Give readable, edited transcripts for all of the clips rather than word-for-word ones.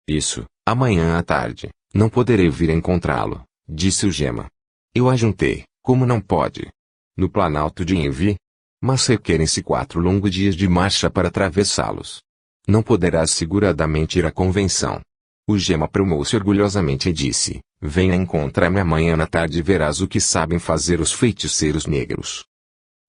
Isso, amanhã à tarde, não poderei vir encontrá-lo, disse o Gema. Eu ajuntei, como não pode? No Planalto de Envi? Mas requerem-se 4 longos dias de marcha para atravessá-los. Não poderás seguradamente ir à convenção. O Gema aprumou-se orgulhosamente e disse, venha encontrar-me amanhã na tarde e verás o que sabem fazer os feiticeiros negros.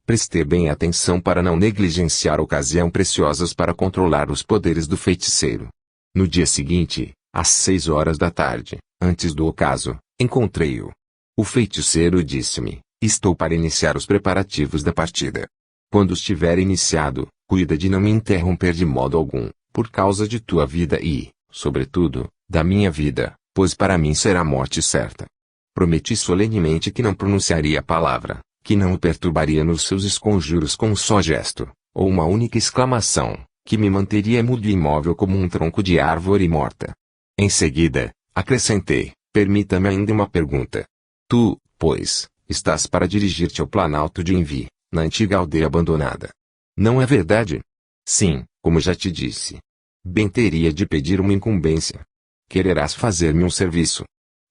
Prestei bem atenção para não negligenciar ocasião preciosas para controlar os poderes do feiticeiro. No dia seguinte, às 6 horas da tarde, antes do ocaso, encontrei-o. O feiticeiro disse-me, estou para iniciar os preparativos da partida. Quando estiver iniciado, cuida de não me interromper de modo algum, por causa de tua vida e, sobretudo, da minha vida, pois para mim será morte certa. Prometi solenemente que não pronunciaria a palavra, que não o perturbaria nos seus esconjuros com um só gesto, ou uma única exclamação, que me manteria mudo e imóvel como um tronco de árvore morta. Em seguida, acrescentei, permita-me ainda uma pergunta. Tu, pois, estás para dirigir-te ao Planalto de Envi, na antiga aldeia abandonada. Não é verdade? Sim, como já te disse. Bem teria de pedir uma incumbência. Quererás fazer-me um serviço.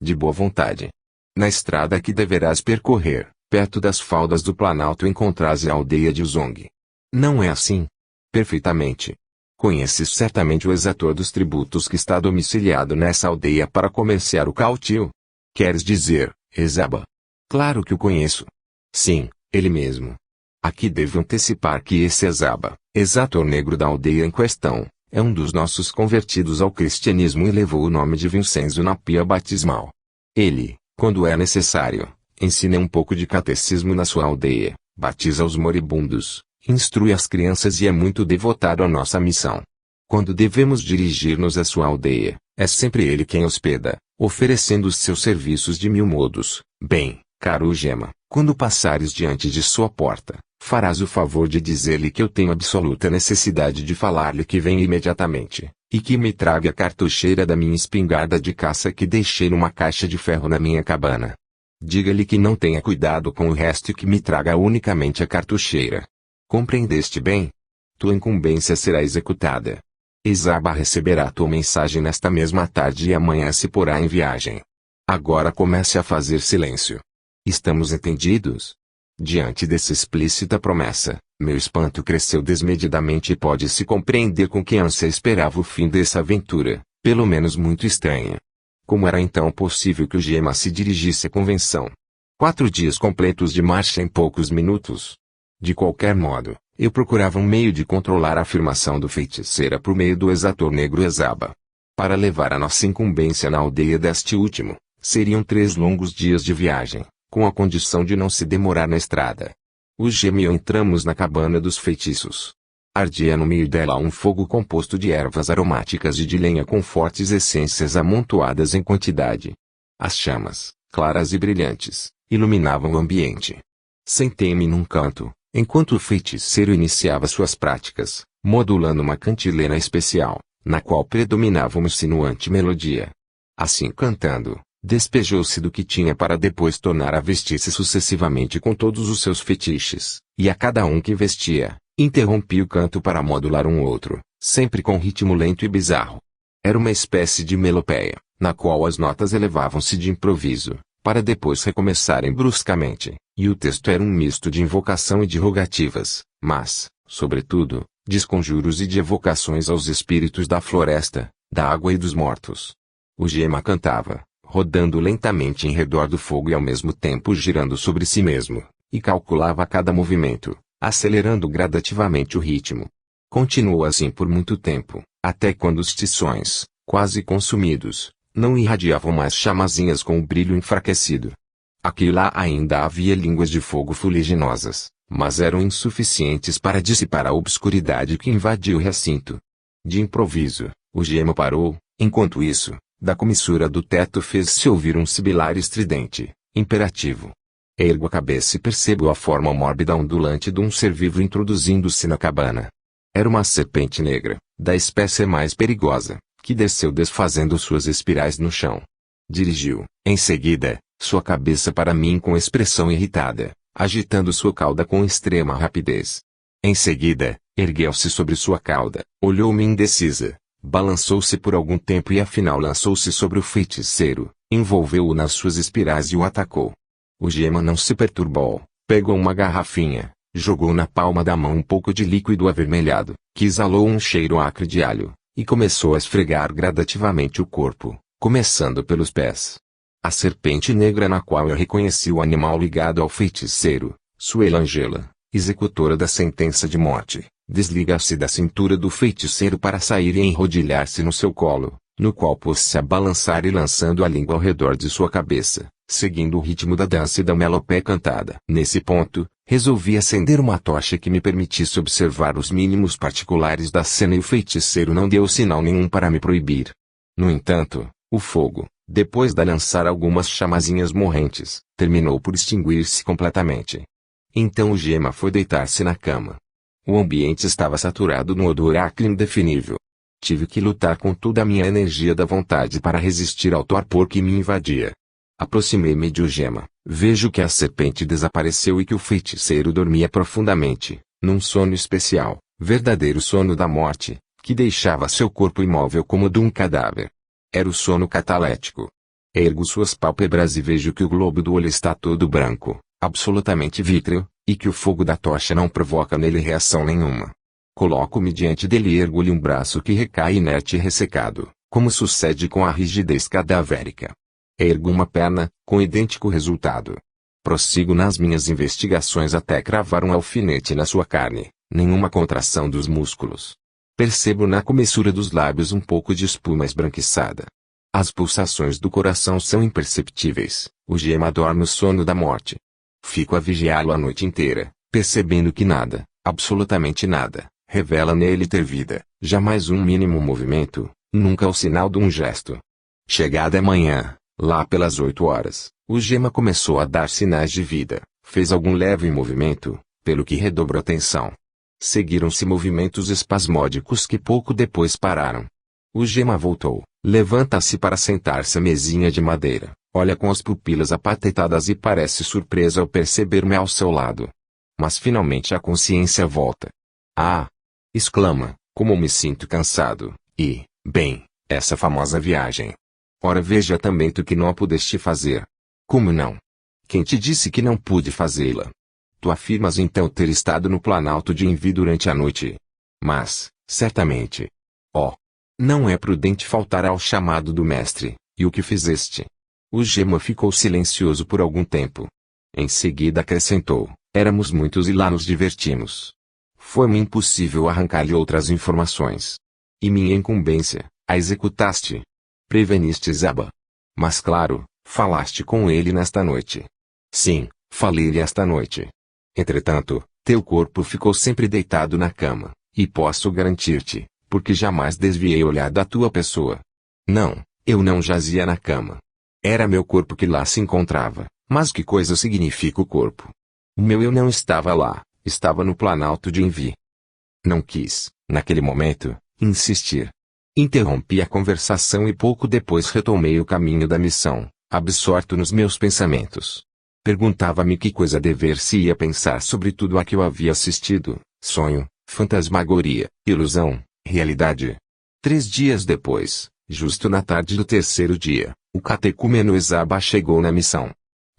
De boa vontade. Na estrada que deverás percorrer, perto das faldas do Planalto encontrarás a aldeia de Uzong. Não é assim? Perfeitamente. Conheces certamente o exator dos tributos que está domiciliado nessa aldeia para comerciar o cautio? Queres dizer, Ezaba? Claro que o conheço. Sim, ele mesmo. Aqui devo antecipar que esse Ezaba, exator negro da aldeia em questão, é um dos nossos convertidos ao cristianismo e levou o nome de Vincenzo na pia batismal. Ele, quando é necessário, ensina um pouco de catecismo na sua aldeia, batiza os moribundos, instrui as crianças e é muito devotado à nossa missão. Quando devemos dirigir-nos à sua aldeia, é sempre ele quem hospeda, oferecendo os seus serviços de 1000 modos. Bem, caro Gema, quando passares diante de sua porta, farás o favor de dizer-lhe que eu tenho absoluta necessidade de falar-lhe que venha imediatamente, e que me traga a cartucheira da minha espingarda de caça que deixei numa caixa de ferro na minha cabana. Diga-lhe que não tenha cuidado com o resto e que me traga unicamente a cartucheira. Compreendeste bem? Tua incumbência será executada. Ezaba receberá tua mensagem nesta mesma tarde e amanhã se porá em viagem. Agora comece a fazer silêncio. Estamos entendidos? Diante dessa explícita promessa, meu espanto cresceu desmedidamente e pode-se compreender com que ânsia esperava o fim dessa aventura, pelo menos muito estranha. Como era então possível que o Gema se dirigisse à convenção? 4 dias completos de marcha em poucos minutos. De qualquer modo, eu procurava um meio de controlar a afirmação do feiticeira por meio do exator negro Ezaba. Para levar a nossa incumbência na aldeia deste último, seriam 3 longos dias de viagem, com a condição de não se demorar na estrada. O Gema e eu entramos na cabana dos feitiços. Ardia no meio dela um fogo composto de ervas aromáticas e de lenha com fortes essências amontoadas em quantidade. As chamas, claras e brilhantes, iluminavam o ambiente. Sentei-me num canto, enquanto o feiticeiro iniciava suas práticas, modulando uma cantilena especial, na qual predominava uma insinuante melodia. Assim cantando, despejou-se do que tinha para depois tornar a vestir-se sucessivamente com todos os seus fetiches, e a cada um que vestia, interrompia o canto para modular um outro, sempre com ritmo lento e bizarro. Era uma espécie de melopeia, na qual as notas elevavam-se de improviso, para depois recomeçarem bruscamente, e o texto era um misto de invocação e de rogativas, mas, sobretudo, de conjuros e de evocações aos espíritos da floresta, da água e dos mortos. O Gema cantava, rodando lentamente em redor do fogo e ao mesmo tempo girando sobre si mesmo, e calculava cada movimento, acelerando gradativamente o ritmo. Continuou assim por muito tempo, até quando os tições, quase consumidos, não irradiavam mais chamazinhas com o brilho enfraquecido. Aqui e lá ainda havia línguas de fogo fuliginosas, mas eram insuficientes para dissipar a obscuridade que invadia o recinto. De improviso, o Gema parou, enquanto isso, da comissura do teto fez-se ouvir um sibilar estridente, imperativo. Ergo a cabeça e percebo a forma mórbida ondulante de um ser vivo introduzindo-se na cabana. Era uma serpente negra, da espécie mais perigosa, que desceu desfazendo suas espirais no chão. Dirigiu, em seguida, sua cabeça para mim com expressão irritada, agitando sua cauda com extrema rapidez. Em seguida, ergueu-se sobre sua cauda, olhou-me indecisa, balançou-se por algum tempo e afinal lançou-se sobre o feiticeiro, envolveu-o nas suas espirais e o atacou. O gema não se perturbou, pegou uma garrafinha, jogou na palma da mão um pouco de líquido avermelhado, que exalou um cheiro acre de alho, e começou a esfregar gradativamente o corpo, começando pelos pés. A serpente negra na qual eu reconheci o animal ligado ao feiticeiro, Suelangela, executora da sentença de morte, desliga-se da cintura do feiticeiro para sair e enrodilhar-se no seu colo, no qual pôs-se a balançar e lançando a língua ao redor de sua cabeça, seguindo o ritmo da dança e da melopé cantada. Nesse ponto, resolvi acender uma tocha que me permitisse observar os mínimos particulares da cena e o feiticeiro não deu sinal nenhum para me proibir. No entanto, o fogo, depois de lançar algumas chamazinhas morrentes, terminou por extinguir-se completamente. Então o gema foi deitar-se na cama. O ambiente estava saturado no odor acre indefinível. Tive que lutar com toda a minha energia da vontade para resistir ao torpor que me invadia. Aproximei-me de o gema, vejo que a serpente desapareceu e que o feiticeiro dormia profundamente, num sono especial, verdadeiro sono da morte, que deixava seu corpo imóvel como de um cadáver. Era o sono catalético. Ergo suas pálpebras e vejo que o globo do olho está todo branco, absolutamente vítreo, e que o fogo da tocha não provoca nele reação nenhuma. Coloco-me diante dele e ergo-lhe um braço que recai inerte e ressecado, como sucede com a rigidez cadavérica. Ergo uma perna, com idêntico resultado. Prossigo nas minhas investigações até cravar um alfinete na sua carne, nenhuma contração dos músculos. Percebo na comissura dos lábios um pouco de espuma esbranquiçada. As pulsações do coração são imperceptíveis, o gema dorme o sono da morte. Fico a vigiá-lo a noite inteira, percebendo que nada, absolutamente nada, revela nele ter vida, jamais um mínimo movimento, nunca o sinal de um gesto. Chegada a manhã, lá pelas 8 horas, o gema começou a dar sinais de vida, fez algum leve movimento, pelo que redobrou atenção. Seguiram-se movimentos espasmódicos que pouco depois pararam. O gema voltou, levanta-se para sentar-se à mesinha de madeira, olha com as pupilas apatetadas e parece surpreso ao perceber-me ao seu lado. Mas finalmente a consciência volta. Ah! Exclama, como me sinto cansado, e, bem, essa famosa viagem. Ora veja também tu que não a pudeste fazer. Como não? Quem te disse que não pude fazê-la? Tu afirmas então ter estado no Planalto de Envi durante a noite. Mas, certamente. Oh! Não é prudente faltar ao chamado do mestre, e o que fizeste? O gema ficou silencioso por algum tempo. Em seguida acrescentou, éramos muitos e lá nos divertimos. Foi-me impossível arrancar-lhe outras informações. E minha incumbência, a executaste. Preveniste Zaba. Mas claro, falaste com ele nesta noite. Sim, falei-lhe esta noite. Entretanto, teu corpo ficou sempre deitado na cama, e posso garantir-te, porque jamais desviei o olhar da tua pessoa. Não, eu não jazia na cama. Era meu corpo que lá se encontrava, mas que coisa significa o corpo? O meu eu não estava lá, estava no Planalto de Envi. Não quis, naquele momento, insistir. Interrompi a conversação e pouco depois retomei o caminho da missão, absorto nos meus pensamentos. Perguntava-me que coisa dever-se-ia pensar sobre tudo a que eu havia assistido, sonho, fantasmagoria, ilusão, realidade. 3 dias depois, justo na tarde do 3º dia, o catecúmeno Ezaba chegou na missão.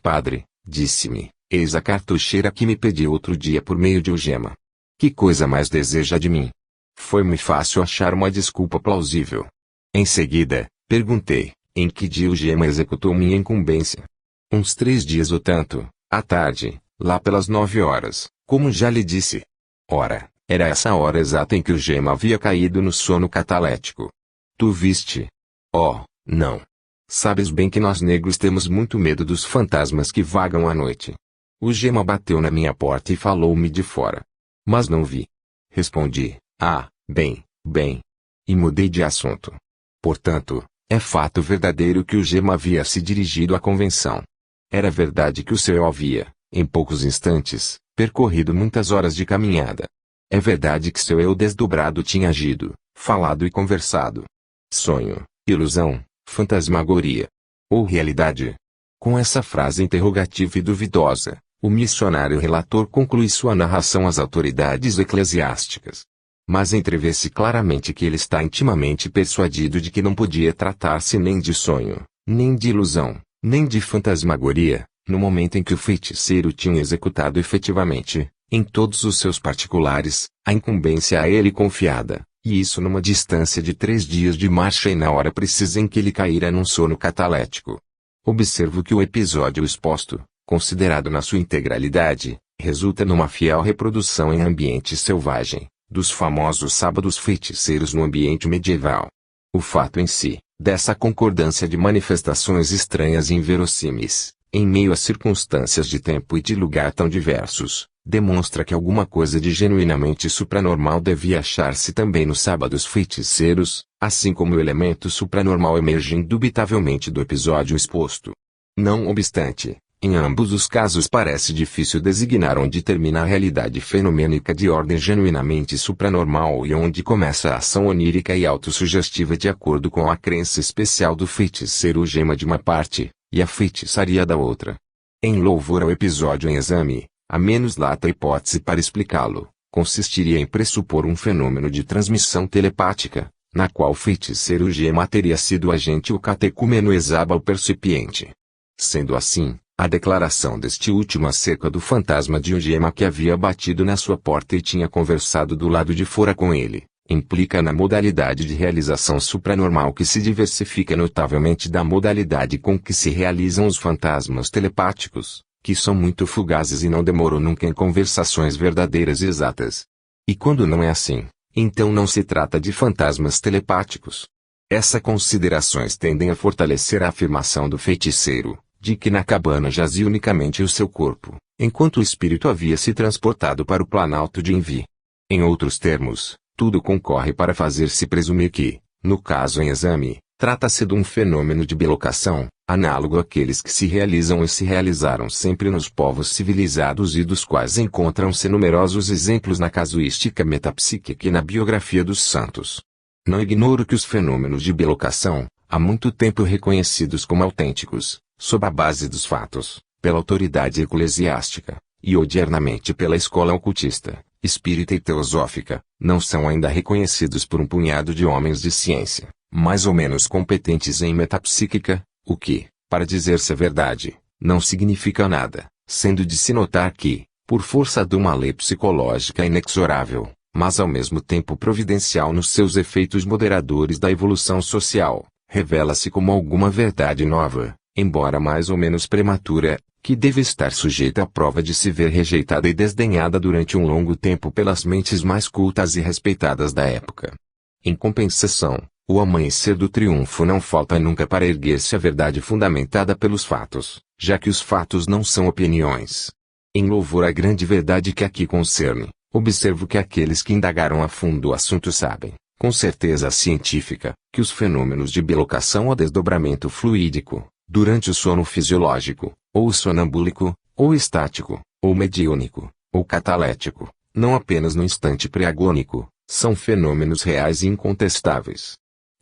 Padre, disse-me, eis a cartucheira que me pediu outro dia por meio de Ugema. Que coisa mais deseja de mim? Foi-me fácil achar uma desculpa plausível. Em seguida, perguntei, em que dia Ugema executou minha incumbência? Uns 3 dias ou tanto, à tarde, lá pelas 9 horas, como já lhe disse. Ora, era essa hora exata em que Ugema havia caído no sono catalético. Tu viste? Oh, não. Sabes bem que nós negros temos muito medo dos fantasmas que vagam à noite. Ugema bateu na minha porta e falou-me de fora. Mas não vi. Respondi, ah, bem, bem. E mudei de assunto. Portanto, é fato verdadeiro que Ugema havia se dirigido à convenção. Era verdade que o seu havia, em poucos instantes, percorrido muitas horas de caminhada. É verdade que seu eu desdobrado tinha agido, falado e conversado. Sonho, ilusão, fantasmagoria. Ou realidade? Com essa frase interrogativa e duvidosa, o missionário relator conclui sua narração às autoridades eclesiásticas. Mas entrevê-se claramente que ele está intimamente persuadido de que não podia tratar-se nem de sonho, nem de ilusão, nem de fantasmagoria, no momento em que o feiticeiro tinha executado efetivamente, em todos os seus particulares, a incumbência a ele confiada, e isso numa distância de 3 dias de marcha e na hora precisa em que ele caíra num sono catalético. Observo que o episódio exposto, considerado na sua integralidade, resulta numa fiel reprodução em ambiente selvagem, dos famosos sábados feiticeiros no ambiente medieval. O fato em si, dessa concordância de manifestações estranhas e inverossímeis, em meio a circunstâncias de tempo e de lugar tão diversos, demonstra que alguma coisa de genuinamente supranormal devia achar-se também nos sábados feiticeiros, assim como o elemento supranormal emerge indubitavelmente do episódio exposto. Não obstante, em ambos os casos parece difícil designar onde termina a realidade fenomênica de ordem genuinamente supranormal e onde começa a ação onírica e autossugestiva de acordo com a crença especial do feiticeiro gema de uma parte, e a feitiçaria da outra. Em louvor ao episódio em exame, a menos lata hipótese para explicá-lo, consistiria em pressupor um fenômeno de transmissão telepática, na qual o feiticeiro gema teria sido o agente o catecúmeno exaba o percipiente. Sendo assim, a declaração deste último acerca do fantasma de um gema que havia batido na sua porta e tinha conversado do lado de fora com ele, implica na modalidade de realização supranormal que se diversifica notavelmente da modalidade com que se realizam os fantasmas telepáticos, que são muito fugazes e não demoram nunca em conversações verdadeiras e exatas. E quando não é assim, então não se trata de fantasmas telepáticos. Essas considerações tendem a fortalecer a afirmação do feiticeiro, de que na cabana jazia unicamente o seu corpo, enquanto o espírito havia se transportado para o planalto de Envi. Em outros termos, tudo concorre para fazer-se presumir que, no caso em exame, trata-se de um fenômeno de bilocação, análogo àqueles que se realizam e se realizaram sempre nos povos civilizados e dos quais encontram-se numerosos exemplos na casuística metapsíquica e na biografia dos santos. Não ignoro que os fenômenos de bilocação, há muito tempo reconhecidos como autênticos, sob a base dos fatos, pela autoridade eclesiástica, e odiernamente pela escola ocultista, espírita e teosófica, não são ainda reconhecidos por um punhado de homens de ciência, mais ou menos competentes em metapsíquica, o que, para dizer-se a verdade, não significa nada, sendo de se notar que, por força de uma lei psicológica inexorável, mas ao mesmo tempo providencial nos seus efeitos moderadores da evolução social, revela-se como alguma verdade nova, embora mais ou menos prematura, que deve estar sujeita à prova de se ver rejeitada e desdenhada durante um longo tempo pelas mentes mais cultas e respeitadas da época. Em compensação, o amanhecer do triunfo não falta nunca para erguer-se a verdade fundamentada pelos fatos, já que os fatos não são opiniões. Em louvor à grande verdade que aqui concerne, observo que aqueles que indagaram a fundo o assunto sabem, com certeza científica, que os fenômenos de bilocação ou desdobramento fluídico, durante o sono fisiológico, ou sonambúlico, ou estático, ou mediúnico, ou catalético, não apenas no instante pré-agônico, são fenômenos reais e incontestáveis.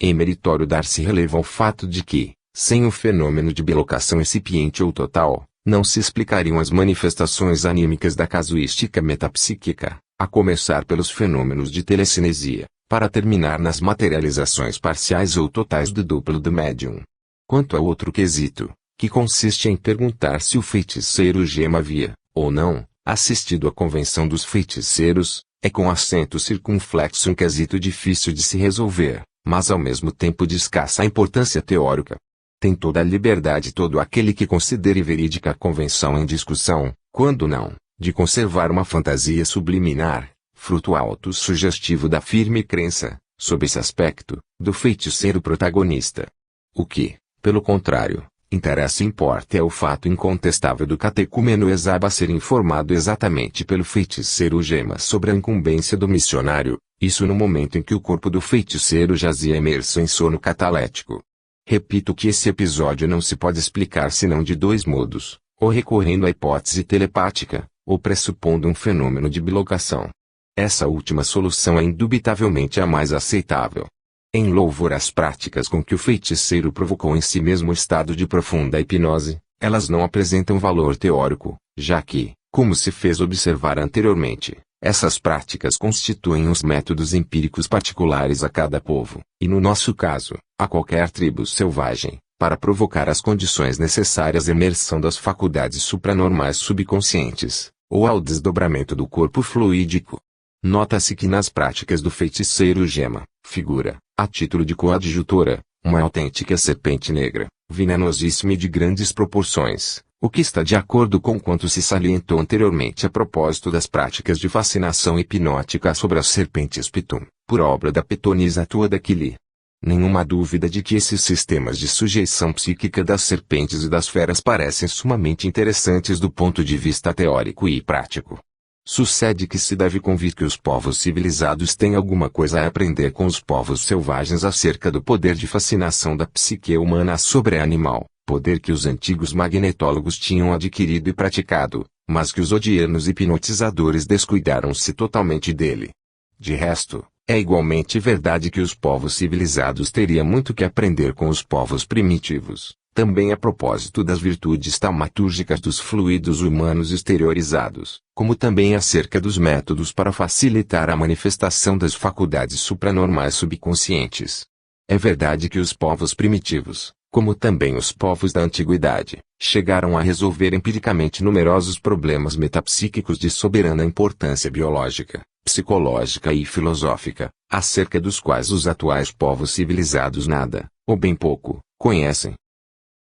É meritório dar-se relevo ao fato de que, sem o fenômeno de bilocação incipiente ou total, não se explicariam as manifestações anímicas da casuística metapsíquica, a começar pelos fenômenos de telecinesia, para terminar nas materializações parciais ou totais do duplo do médium. Quanto ao outro quesito, que consiste em perguntar se o feiticeiro gema havia, ou não, assistido à convenção dos feiticeiros, é com acento circunflexo um quesito difícil de se resolver, mas ao mesmo tempo de escassa importância teórica. Tem toda a liberdade todo aquele que considere verídica a convenção em discussão, quando não, de conservar uma fantasia subliminar, fruto autossugestivo da firme crença, sob esse aspecto, do feiticeiro protagonista. O que, pelo contrário, interessa e importa é o fato incontestável do catecúmeno exaba ser informado exatamente pelo feiticeiro gema sobre a incumbência do missionário, isso no momento em que o corpo do feiticeiro jazia imerso em sono catalético. Repito que esse episódio não se pode explicar senão de 2 modos, ou recorrendo à hipótese telepática, ou pressupondo um fenômeno de bilocação. Essa última solução é indubitavelmente a mais aceitável. Em louvor às práticas com que o feiticeiro provocou em si mesmo o estado de profunda hipnose, elas não apresentam valor teórico, já que, como se fez observar anteriormente, Essas práticas constituem os métodos empíricos particulares a cada povo, e no nosso caso, a qualquer tribo selvagem, para provocar as condições necessárias à imersão das faculdades supranormais subconscientes, ou ao desdobramento do corpo fluídico. Nota-se que nas práticas do feiticeiro Gema, figura, a título de coadjutora, uma autêntica serpente negra, venenosíssima e de grandes proporções, o que está de acordo com quanto se salientou anteriormente a propósito das práticas de fascinação hipnótica sobre as serpentes Pitum, por obra da pitonisa Tuadaquili. Nenhuma dúvida de que esses sistemas de sujeição psíquica das serpentes e das feras parecem sumamente interessantes do ponto de vista teórico e prático. Sucede que se deve convir que os povos civilizados têm alguma coisa a aprender com os povos selvagens acerca do poder de fascinação da psique humana sobre a animal, poder que os antigos magnetólogos tinham adquirido e praticado, mas que os odianos hipnotizadores descuidaram-se totalmente dele. De resto, é igualmente verdade que os povos civilizados teriam muito que aprender com os povos primitivos, também a propósito das virtudes taumatúrgicas dos fluidos humanos exteriorizados, como também acerca dos métodos para facilitar a manifestação das faculdades supranormais subconscientes. É verdade que os povos primitivos, como também os povos da antiguidade, chegaram a resolver empiricamente numerosos problemas metapsíquicos de soberana importância biológica, psicológica e filosófica, acerca dos quais os atuais povos civilizados nada, ou bem pouco, conhecem.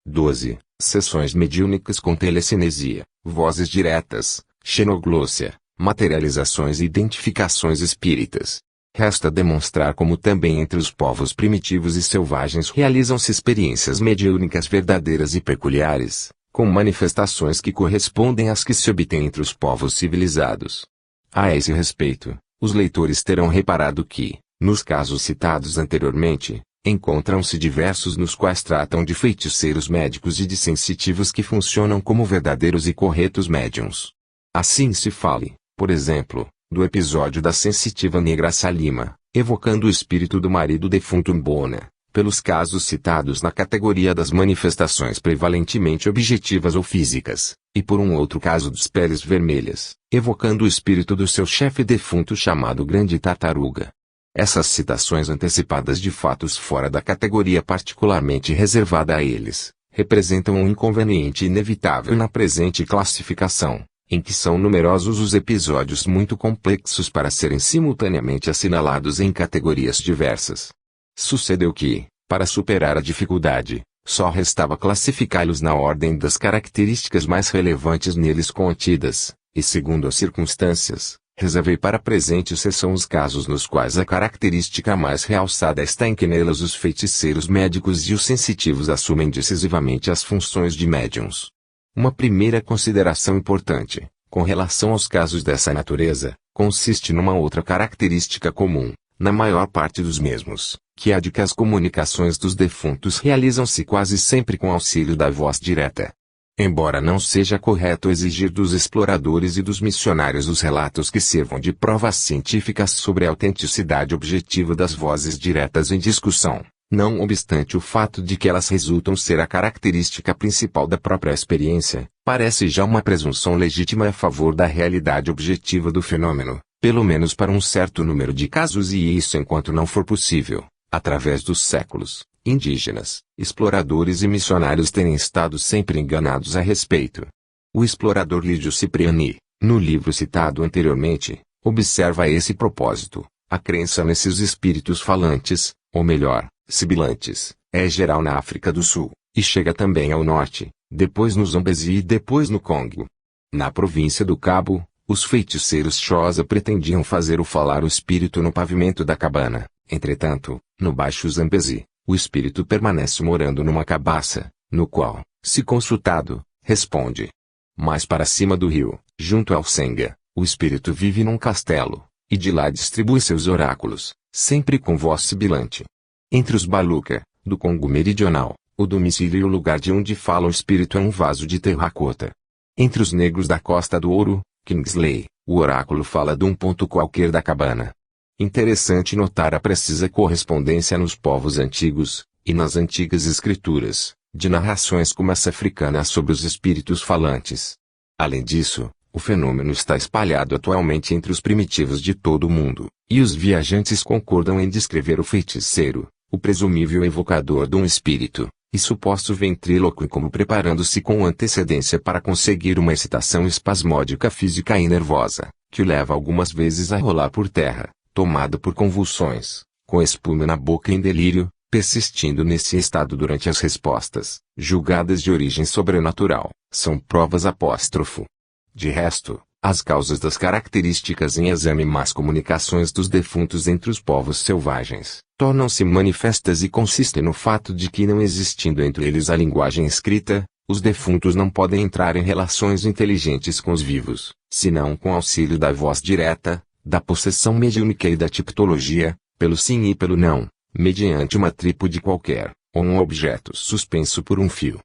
12. Sessões mediúnicas com telecinesia, vozes diretas, xenoglossia, materializações e identificações espíritas. Resta demonstrar como também entre os povos primitivos e selvagens realizam-se experiências mediúnicas verdadeiras e peculiares, com manifestações que correspondem às que se obtêm entre os povos civilizados. A esse respeito, os leitores terão reparado que, nos casos citados anteriormente, encontram-se diversos nos quais tratam de feiticeiros médicos e de sensitivos que funcionam como verdadeiros e corretos médiuns. Assim se fale, por exemplo, do episódio da sensitiva negra Salima, evocando o espírito do marido defunto Mbona, pelos casos citados na categoria das manifestações prevalentemente objetivas ou físicas, e por um outro caso dos peles vermelhas, evocando o espírito do seu chefe defunto chamado Grande Tartaruga. Essas citações antecipadas de fatos fora da categoria particularmente reservada a eles, representam um inconveniente inevitável na presente classificação, em que são numerosos os episódios muito complexos para serem simultaneamente assinalados em categorias diversas. Sucedeu que, para superar a dificuldade, só restava classificá-los na ordem das características mais relevantes neles contidas, e segundo as circunstâncias, reservei para a presente sessão os casos nos quais a característica mais realçada está em que nelas os feiticeiros médicos e os sensitivos assumem decisivamente as funções de médiuns. Uma primeira consideração importante, com relação aos casos dessa natureza, consiste numa outra característica comum, na maior parte dos mesmos, que é a de que as comunicações dos defuntos realizam-se quase sempre com auxílio da voz direta. Embora não seja correto exigir dos exploradores e dos missionários os relatos que sirvam de provas científicas sobre a autenticidade objetiva das vozes diretas em discussão, não obstante o fato de que elas resultam ser a característica principal da própria experiência, parece já uma presunção legítima a favor da realidade objetiva do fenômeno, pelo menos para um certo número de casos, e isso enquanto não for possível, através dos séculos, indígenas, exploradores e missionários terem estado sempre enganados a respeito. O explorador Lídio Cipriani, no livro citado anteriormente, observa a esse propósito: a crença nesses espíritos falantes, ou melhor, sibilantes, é geral na África do Sul, e chega também ao norte, depois no Zambezi e depois no Congo. Na província do Cabo, os feiticeiros Xhosa pretendiam fazer falar o espírito no pavimento da cabana. Entretanto, no Baixo Zambezi, o espírito permanece morando numa cabaça, no qual, se consultado, responde. Mais para cima do rio, junto ao Senga, o espírito vive num castelo, e de lá distribui seus oráculos, sempre com voz sibilante. Entre os Baluca, do Congo Meridional, o domicílio e o lugar de onde fala o espírito é um vaso de terracota. Entre os negros da Costa do Ouro, Kingsley, o oráculo fala de um ponto qualquer da cabana. Interessante notar a precisa correspondência nos povos antigos, e nas antigas escrituras, de narrações como essa africana sobre os espíritos falantes. Além disso, O fenômeno está espalhado atualmente entre os primitivos de todo o mundo, e os viajantes concordam em descrever o feiticeiro, o presumível evocador de um espírito, e suposto ventríloco como preparando-se com antecedência para conseguir uma excitação espasmódica física e nervosa, que o leva algumas vezes a rolar por terra, tomado por convulsões, com espuma na boca em delírio, persistindo nesse estado durante as respostas, julgadas de origem sobrenatural, são provas apóstrofo. De resto, as causas das características em exame más comunicações dos defuntos entre os povos selvagens, tornam-se manifestas e consistem no fato de que não existindo entre eles a linguagem escrita, os defuntos não podem entrar em relações inteligentes com os vivos, senão com auxílio da voz direta, da possessão mediúnica e da tipologia, pelo sim e pelo não, mediante uma trípode qualquer, ou um objeto suspenso por um fio.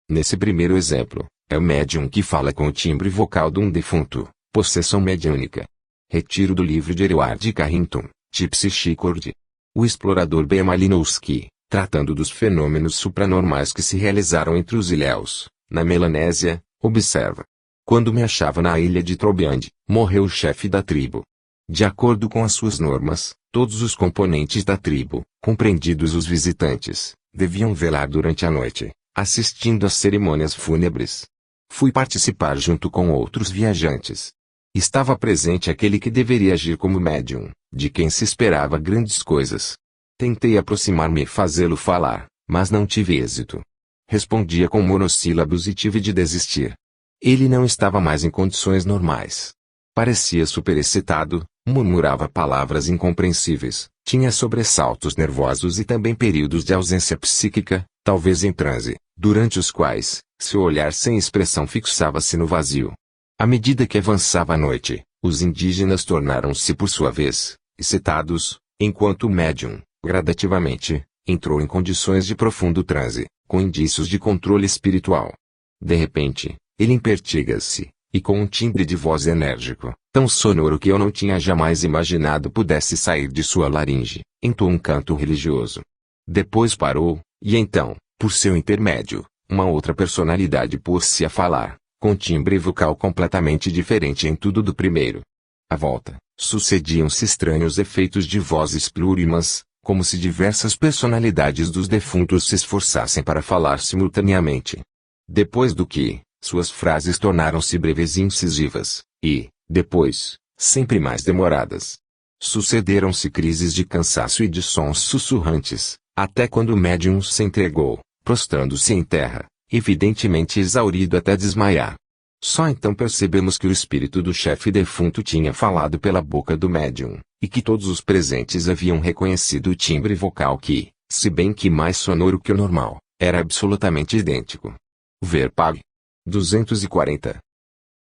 Nesse primeiro exemplo, é o médium que fala com o timbre vocal de um defunto, possessão mediúnica. Retiro do livro de Erewhard Carrington, Tipsy-Chicord. O explorador B. Malinowski, tratando dos fenômenos supranormais que se realizaram entre os ilhéus, na Melanésia, observa. Quando me achava na ilha de Trobriand, morreu o chefe da tribo. De acordo com as suas normas, todos os componentes da tribo, compreendidos os visitantes, deviam velar durante a noite, assistindo às cerimônias fúnebres. Fui participar junto com outros viajantes. Estava presente aquele que deveria agir como médium, de quem se esperava grandes coisas. Tentei aproximar-me e fazê-lo falar, mas não tive êxito. Respondia com monossílabos e tive de desistir. Ele não estava mais em condições normais. Parecia superexcitado, murmurava palavras incompreensíveis, tinha sobressaltos nervosos e também períodos de ausência psíquica, talvez em transe, durante os quais, seu olhar sem expressão fixava-se no vazio. À medida que avançava a noite, os indígenas tornaram-se por sua vez, excitados, enquanto o médium, gradativamente, entrou em condições de profundo transe, com indícios de controle espiritual. De repente, ele impertiga-se, e com um timbre de voz enérgico, tão sonoro que eu não tinha jamais imaginado pudesse sair de sua laringe, entoou um canto religioso. Depois parou, e então, por seu intermédio, uma outra personalidade pôs-se a falar, com timbre vocal completamente diferente em tudo do primeiro. À volta, sucediam-se estranhos efeitos de vozes plurimas, como se diversas personalidades dos defuntos se esforçassem para falar simultaneamente. Depois do que, suas frases tornaram-se breves e incisivas, e, depois, sempre mais demoradas. Sucederam-se crises de cansaço e de sons sussurrantes, até quando o médium se entregou, prostrando-se em terra, evidentemente exaurido até desmaiar. Só então percebemos que o espírito do chefe defunto tinha falado pela boca do médium, e que todos os presentes haviam reconhecido o timbre vocal que, se bem que mais sonoro que o normal, era absolutamente idêntico. Ver Pag. 240.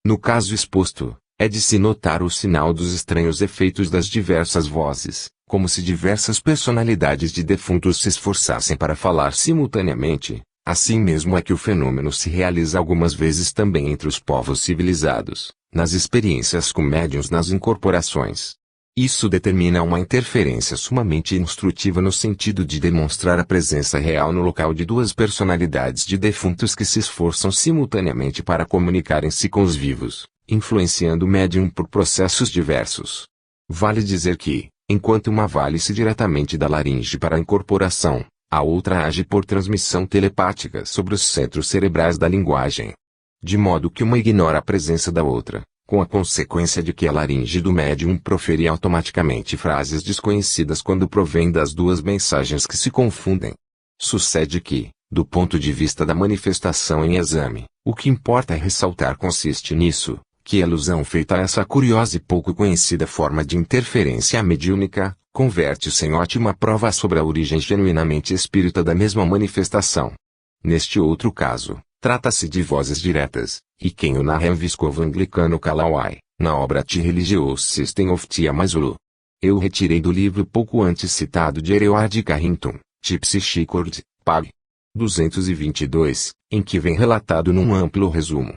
No caso exposto, é de se notar o sinal dos estranhos efeitos das diversas vozes, como se diversas personalidades de defuntos se esforçassem para falar simultaneamente. Assim mesmo é que o fenômeno se realiza algumas vezes também entre os povos civilizados, nas experiências com médiuns nas incorporações. Isso determina uma interferência sumamente instrutiva no sentido de demonstrar a presença real no local de duas personalidades de defuntos que se esforçam simultaneamente para comunicarem-se com os vivos, influenciando o médium por processos diversos. Vale dizer que, enquanto uma vale-se diretamente da laringe para a incorporação, a outra age por transmissão telepática sobre os centros cerebrais da linguagem. De modo que uma ignora a presença da outra, com a consequência de que a laringe do médium profere automaticamente frases desconhecidas quando provém das duas mensagens que se confundem. Sucede que, do ponto de vista da manifestação em exame, o que importa ressaltar consiste nisso, que a alusão feita a essa curiosa e pouco conhecida forma de interferência mediúnica, converte-se em ótima prova sobre a origem genuinamente espírita da mesma manifestação. Neste outro caso, trata-se de vozes diretas, e quem o narra é o viscovo anglicano Kalawai, na obra The Religious System of Tiamazulu. Eu retirei do livro pouco antes citado de Erewhard Carrington, Tipsy-Chicord, Pag. 222, em que vem relatado num amplo resumo.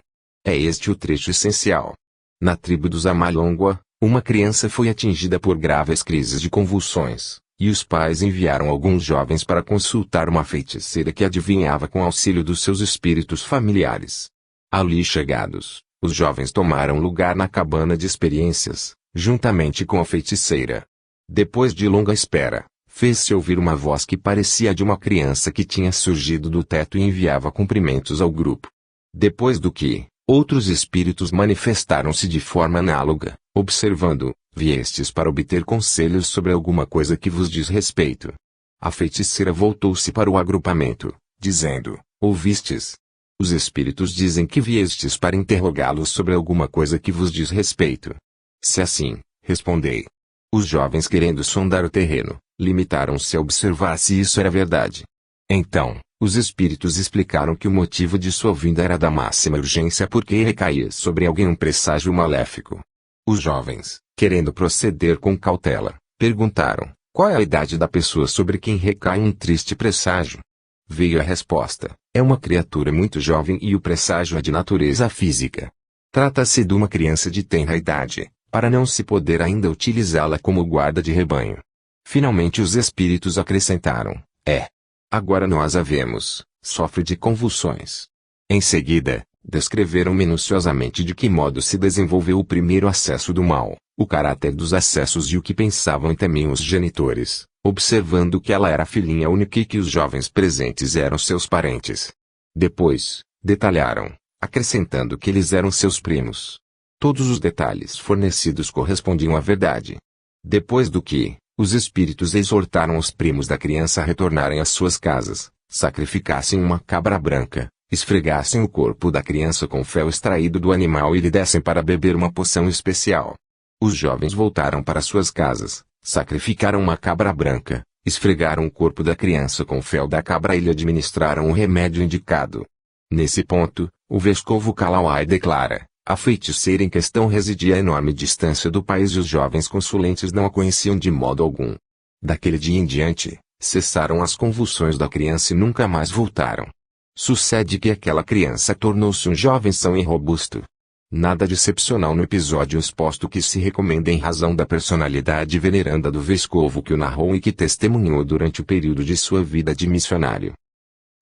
É este o trecho essencial. Na tribo dos Amalongwa, uma criança foi atingida por graves crises de convulsões, e os pais enviaram alguns jovens para consultar uma feiticeira que adivinhava com auxílio dos seus espíritos familiares. Ali chegados, Os jovens tomaram lugar na cabana de experiências, juntamente com a feiticeira. Depois de longa espera, fez-se ouvir uma voz que parecia de uma criança que tinha surgido do teto e enviava cumprimentos ao grupo. Depois do que, outros espíritos manifestaram-se de forma análoga, observando: viestes para obter conselhos sobre alguma coisa que vos diz respeito. A feiticeira voltou-se para o agrupamento, dizendo: ouvistes? Os espíritos dizem que viestes para interrogá-los sobre alguma coisa que vos diz respeito. Se assim, respondei. Os jovens, querendo sondar o terreno, limitaram-se a observar se isso era verdade. Então, os espíritos explicaram que o motivo de sua vinda era da máxima urgência porque recaía sobre alguém um presságio maléfico. Os jovens, querendo proceder com cautela, perguntaram: qual é a idade da pessoa sobre quem recai um triste presságio? Veio a resposta: é uma criatura muito jovem e o presságio é de natureza física. Trata-se de uma criança de tenra idade, para não se poder ainda utilizá-la como guarda de rebanho. Finalmente os espíritos acrescentaram: agora nós a vemos, sofre de convulsões. Em seguida, descreveram minuciosamente de que modo se desenvolveu o primeiro acesso do mal, o caráter dos acessos e o que pensavam e temiam os genitores, observando que ela era filhinha única e que os jovens presentes eram seus parentes. Depois, detalharam, acrescentando que eles eram seus primos. Todos os detalhes fornecidos correspondiam à verdade. Depois do que, os espíritos exortaram os primos da criança a retornarem às suas casas, sacrificassem uma cabra branca, esfregassem o corpo da criança com fel extraído do animal e lhe dessem para beber uma poção especial. Os jovens voltaram para suas casas, sacrificaram uma cabra branca, esfregaram o corpo da criança com fel da cabra e lhe administraram o remédio indicado. Nesse ponto, o Vescovo Kalawai declara: a feiticeira em questão residia a enorme distância do país e os jovens consulentes não a conheciam de modo algum. Daquele dia em diante, cessaram as convulsões da criança e nunca mais voltaram. Sucede que aquela criança tornou-se um jovem são e robusto. Nada de excepcional no episódio exposto que se recomenda em razão da personalidade veneranda do Vescovo que o narrou e que testemunhou durante o período de sua vida de missionário.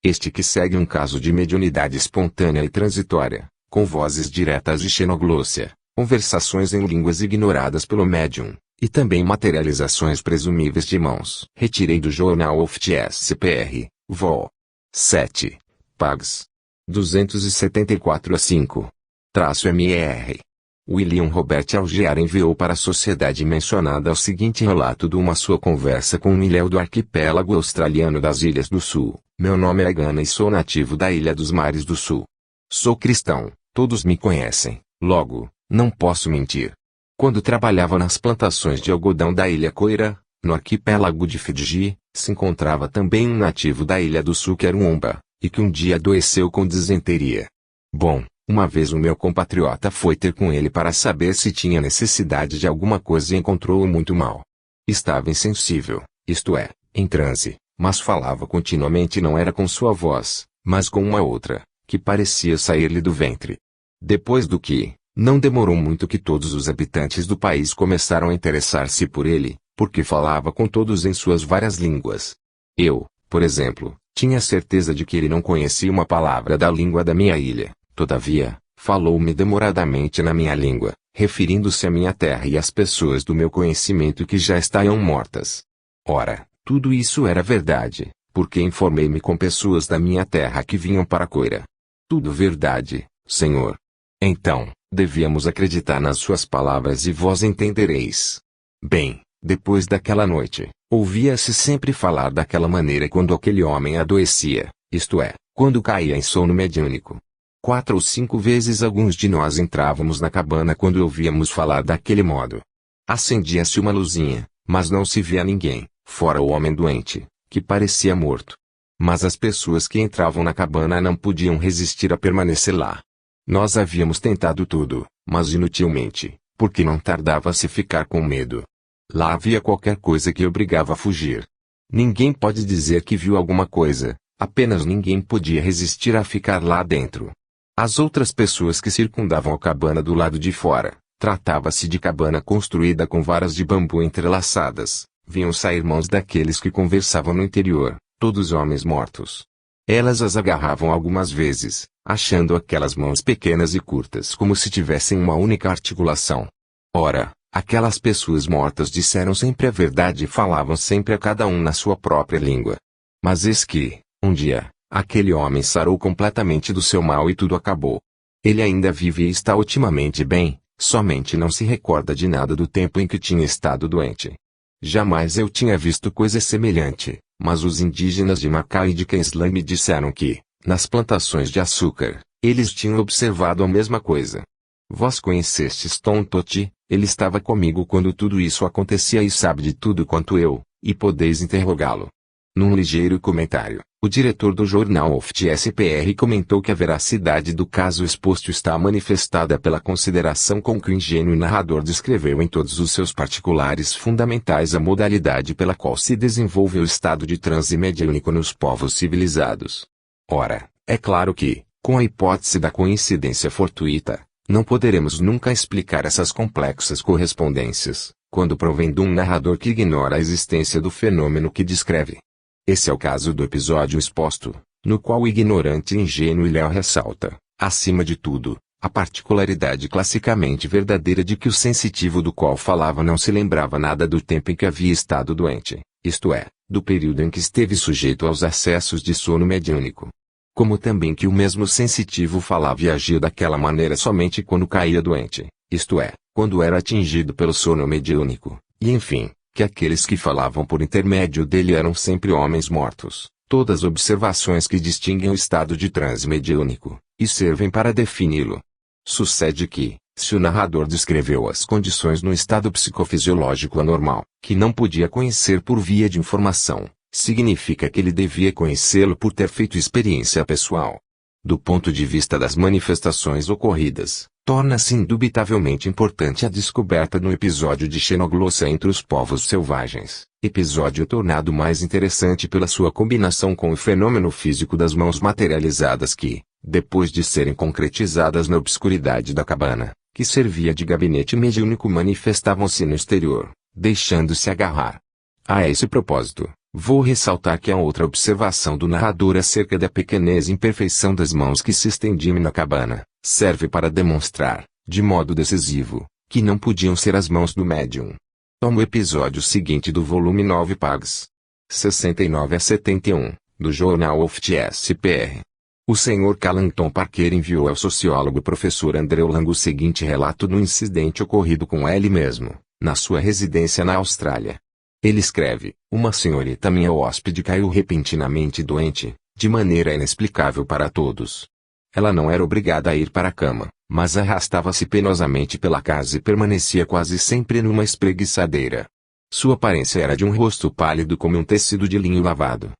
Este que segue um caso de mediunidade espontânea e transitória, com vozes diretas e xenoglossia, conversações em línguas ignoradas pelo médium, e também materializações presumíveis de mãos. Retirei do Journal of TSPR, Vol. 7. Pags. 274-5. -MR. William Robert Algear enviou para a sociedade mencionada o seguinte relato de uma sua conversa com um ilhéu do arquipélago australiano das Ilhas do Sul. Meu nome é Gana e sou nativo da Ilha dos Mares do Sul. Sou cristão, todos me conhecem, logo, não posso mentir. Quando trabalhava nas plantações de algodão da Ilha Coira, no arquipélago de Fiji, se encontrava também um nativo da Ilha do Sul que era um Omba, e que um dia adoeceu com disenteria. Bom, uma vez o meu compatriota foi ter com ele para saber se tinha necessidade de alguma coisa e encontrou-o muito mal. Estava insensível, isto é, em transe, mas falava continuamente e não era com sua voz, mas com uma outra, que parecia sair-lhe do ventre. Depois do que, não demorou muito que todos os habitantes do país começaram a interessar-se por ele, porque falava com todos em suas várias línguas. Eu, por exemplo, tinha certeza de que ele não conhecia uma palavra da língua da minha ilha. Todavia, falou-me demoradamente na minha língua, referindo-se à minha terra e às pessoas do meu conhecimento que já estavam mortas. Ora, tudo isso era verdade, porque informei-me com pessoas da minha terra que vinham para Coira. Tudo verdade, Senhor. Então, devíamos acreditar nas suas palavras e vós entendereis. Bem, depois daquela noite, ouvia-se sempre falar daquela maneira quando aquele homem adoecia, isto é, quando caía em sono mediúnico. 4 ou 5 vezes alguns de nós entrávamos na cabana quando ouvíamos falar daquele modo. Acendia-se uma luzinha, mas não se via ninguém, fora o homem doente, que parecia morto. Mas as pessoas que entravam na cabana não podiam resistir a permanecer lá. Nós havíamos tentado tudo, mas inutilmente, porque não tardava a se ficar com medo. Lá havia qualquer coisa que obrigava a fugir. Ninguém pode dizer que viu alguma coisa, apenas ninguém podia resistir a ficar lá dentro. As outras pessoas que circundavam a cabana do lado de fora, tratava-se de cabana construída com varas de bambu entrelaçadas, viam sair mãos daqueles que conversavam no interior, todos homens mortos. Elas as agarravam algumas vezes, achando aquelas mãos pequenas e curtas como se tivessem uma única articulação. Ora, aquelas pessoas mortas disseram sempre a verdade e falavam sempre a cada um na sua própria língua. Mas eis que, um dia, aquele homem sarou completamente do seu mal e tudo acabou. Ele ainda vive e está otimamente bem, somente não se recorda de nada do tempo em que tinha estado doente. Jamais eu tinha visto coisa semelhante, mas os indígenas de Macau e de Queensland me disseram que, nas plantações de açúcar, eles tinham observado a mesma coisa. Vós conhecestes Tom Toti, ele estava comigo quando tudo isso acontecia e sabe de tudo quanto eu, e podeis interrogá-lo. Num ligeiro comentário, o diretor do jornal OFT-SPR comentou que a veracidade do caso exposto está manifestada pela consideração com que o ingênuo narrador descreveu em todos os seus particulares fundamentais a modalidade pela qual se desenvolve o estado de transe mediúnico nos povos civilizados. Ora, é claro que, com a hipótese da coincidência fortuita, não poderemos nunca explicar essas complexas correspondências, quando provém de um narrador que ignora a existência do fenômeno que descreve. Esse é o caso do episódio exposto, no qual o ignorante ingênuo Léo ressalta, acima de tudo, a particularidade classicamente verdadeira de que o sensitivo do qual falava não se lembrava nada do tempo em que havia estado doente, isto é, do período em que esteve sujeito aos acessos de sono mediúnico. Como também que o mesmo sensitivo falava e agia daquela maneira somente quando caía doente, isto é, quando era atingido pelo sono mediúnico, e enfim, que aqueles que falavam por intermédio dele eram sempre homens mortos, todas observações que distinguem o estado de transe mediúnico, e servem para defini-lo. Sucede que, se o narrador descreveu as condições no estado psicofisiológico anormal, que não podia conhecer por via de informação, significa que ele devia conhecê-lo por ter feito experiência pessoal. Do ponto de vista das manifestações ocorridas, torna-se indubitavelmente importante a descoberta no episódio de xenoglossa entre os povos selvagens, episódio tornado mais interessante pela sua combinação com o fenômeno físico das mãos materializadas que, depois de serem concretizadas na obscuridade da cabana, que servia de gabinete mediúnico, manifestavam-se no exterior, deixando-se agarrar. A esse propósito, vou ressaltar que há outra observação do narrador acerca da pequenez e imperfeição das mãos que se estendiam na cabana, serve para demonstrar, de modo decisivo, que não podiam ser as mãos do médium. Toma o episódio seguinte do volume 9 Pags. 69 a 71, do jornal OFT-SPR. O Sr. Calanton Parker enviou ao sociólogo professor Andrew Lang o seguinte relato do incidente ocorrido com ele mesmo, na sua residência na Austrália. Ele escreve: uma senhorita minha hóspede caiu repentinamente doente, de maneira inexplicável para todos. Ela não era obrigada a ir para a cama, mas arrastava-se penosamente pela casa e permanecia quase sempre numa espreguiçadeira. Sua aparência era de um rosto pálido como um tecido de linho lavado.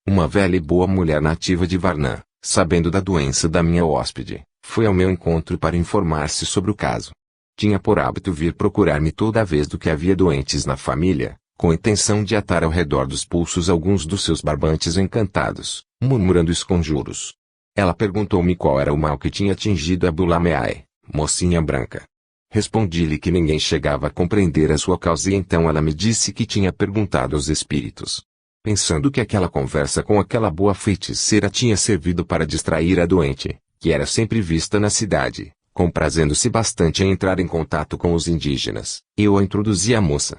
Uma velha e boa mulher nativa de Varna, sabendo da doença da minha hóspede, foi ao meu encontro para informar-se sobre o caso. Tinha por hábito vir procurar-me toda vez do que havia doentes na família, com a intenção de atar ao redor dos pulsos alguns dos seus barbantes encantados, murmurando esconjuros. Ela perguntou-me qual era o mal que tinha atingido a Bulameae, mocinha branca. Respondi-lhe que ninguém chegava a compreender a sua causa e então ela me disse que tinha perguntado aos espíritos. Pensando que aquela conversa com aquela boa feiticeira tinha servido para distrair a doente, que era sempre vista na cidade, comprazendo-se bastante em entrar em contato com os indígenas, eu a introduzi à moça.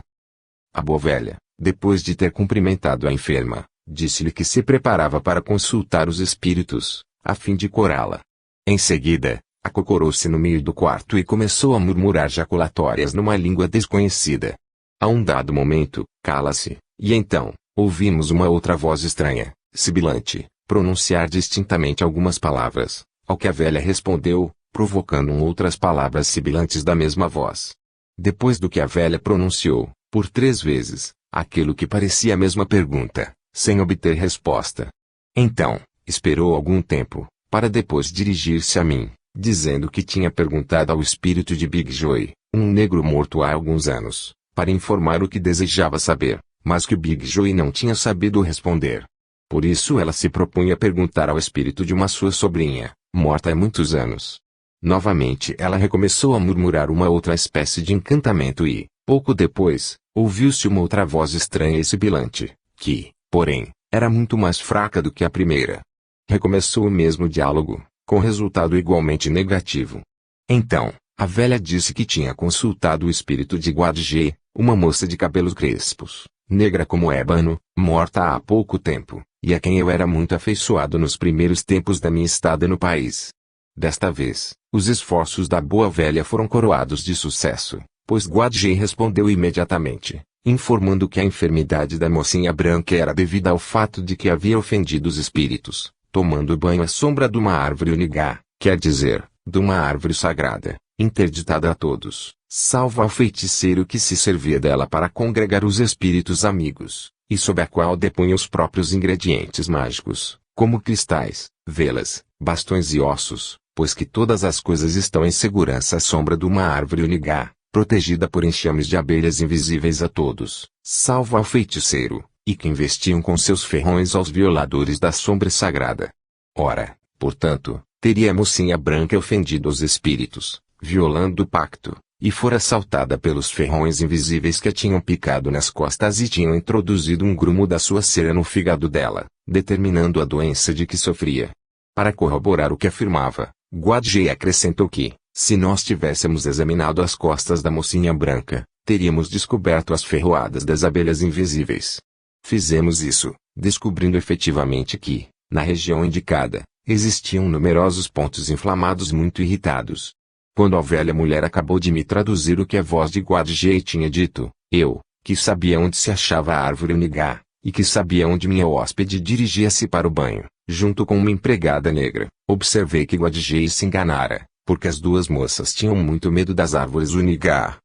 A boa velha, depois de ter cumprimentado a enferma, disse-lhe que se preparava para consultar os espíritos, a fim de curá-la. Em seguida, acocorou-se no meio do quarto e começou a murmurar jaculatórias numa língua desconhecida. A um dado momento, cala-se, e então, ouvimos uma outra voz estranha, sibilante, pronunciar distintamente algumas palavras, ao que a velha respondeu, provocando outras palavras sibilantes da mesma voz. Depois do que a velha pronunciou, por 3 vezes, aquilo que parecia a mesma pergunta, sem obter resposta. Então, esperou algum tempo, para depois dirigir-se a mim, dizendo que tinha perguntado ao espírito de Big Joy, um negro morto há alguns anos, para informar o que desejava saber, mas que o Big Joy não tinha sabido responder. Por isso ela se propunha perguntar ao espírito de uma sua sobrinha, morta há muitos anos. Novamente ela recomeçou a murmurar uma outra espécie de encantamento e, pouco depois, ouviu-se uma outra voz estranha e sibilante, que, porém, era muito mais fraca do que a primeira. Recomeçou o mesmo diálogo, com resultado igualmente negativo. Então, a velha disse que tinha consultado o espírito de Guadjê, uma moça de cabelos crespos, negra como ébano, morta há pouco tempo, e a quem eu era muito afeiçoado nos primeiros tempos da minha estada no país. Desta vez, os esforços da boa velha foram coroados de sucesso, pois Guadjê respondeu imediatamente, informando que a enfermidade da mocinha branca era devida ao fato de que havia ofendido os espíritos, tomando banho à sombra de uma árvore unigá, quer dizer, de uma árvore sagrada, interditada a todos, salvo ao feiticeiro que se servia dela para congregar os espíritos amigos, e sob a qual depunha os próprios ingredientes mágicos, como cristais, velas, bastões e ossos, pois que todas as coisas estão em segurança à sombra de uma árvore unigá, protegida por enxames de abelhas invisíveis a todos, salvo ao feiticeiro, e que investiam com seus ferrões aos violadores da sombra sagrada. Ora, portanto, teria a mocinha branca ofendido os espíritos, violando o pacto, e fora assaltada pelos ferrões invisíveis que a tinham picado nas costas e tinham introduzido um grumo da sua cera no fígado dela, determinando a doença de que sofria. Para corroborar o que afirmava, Guadjê acrescentou que, se nós tivéssemos examinado as costas da mocinha branca, teríamos descoberto as ferroadas das abelhas invisíveis. Fizemos isso, descobrindo efetivamente que, na região indicada, existiam numerosos pontos inflamados muito irritados. Quando a velha mulher acabou de me traduzir o que a voz de Guadjê tinha dito, eu, que sabia onde se achava a árvore unigá, e que sabia onde minha hóspede dirigia-se para o banho, junto com uma empregada negra, observei que Guadjê se enganara, porque as duas moças tinham muito medo das árvores unigá.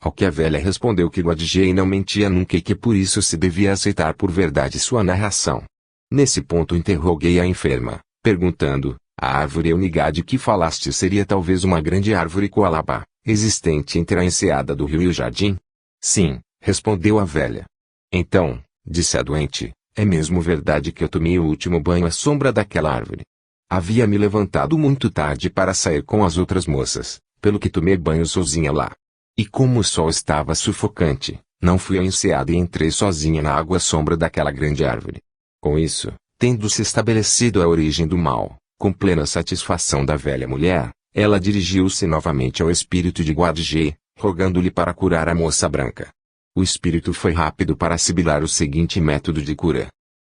Ao que a velha respondeu que Guadjê não mentia nunca e que por isso se devia aceitar por verdade sua narração. Nesse ponto interroguei a enferma, perguntando, a árvore unigá de que falaste seria talvez uma grande árvore coalabá, existente entre a enseada do rio e o jardim? Sim, respondeu a velha. Então, disse a doente, é mesmo verdade que eu tomei o último banho à sombra daquela árvore. Havia me levantado muito tarde para sair com as outras moças, pelo que tomei banho sozinha lá. E como o sol estava sufocante, não fui à enseada e entrei sozinha na água à sombra daquela grande árvore. Com isso, tendo-se estabelecido a origem do mal, com plena satisfação da velha mulher, ela dirigiu-se novamente ao espírito de Guadjê, rogando-lhe para curar a moça branca. O espírito foi rápido para sibilar o seguinte método de cura.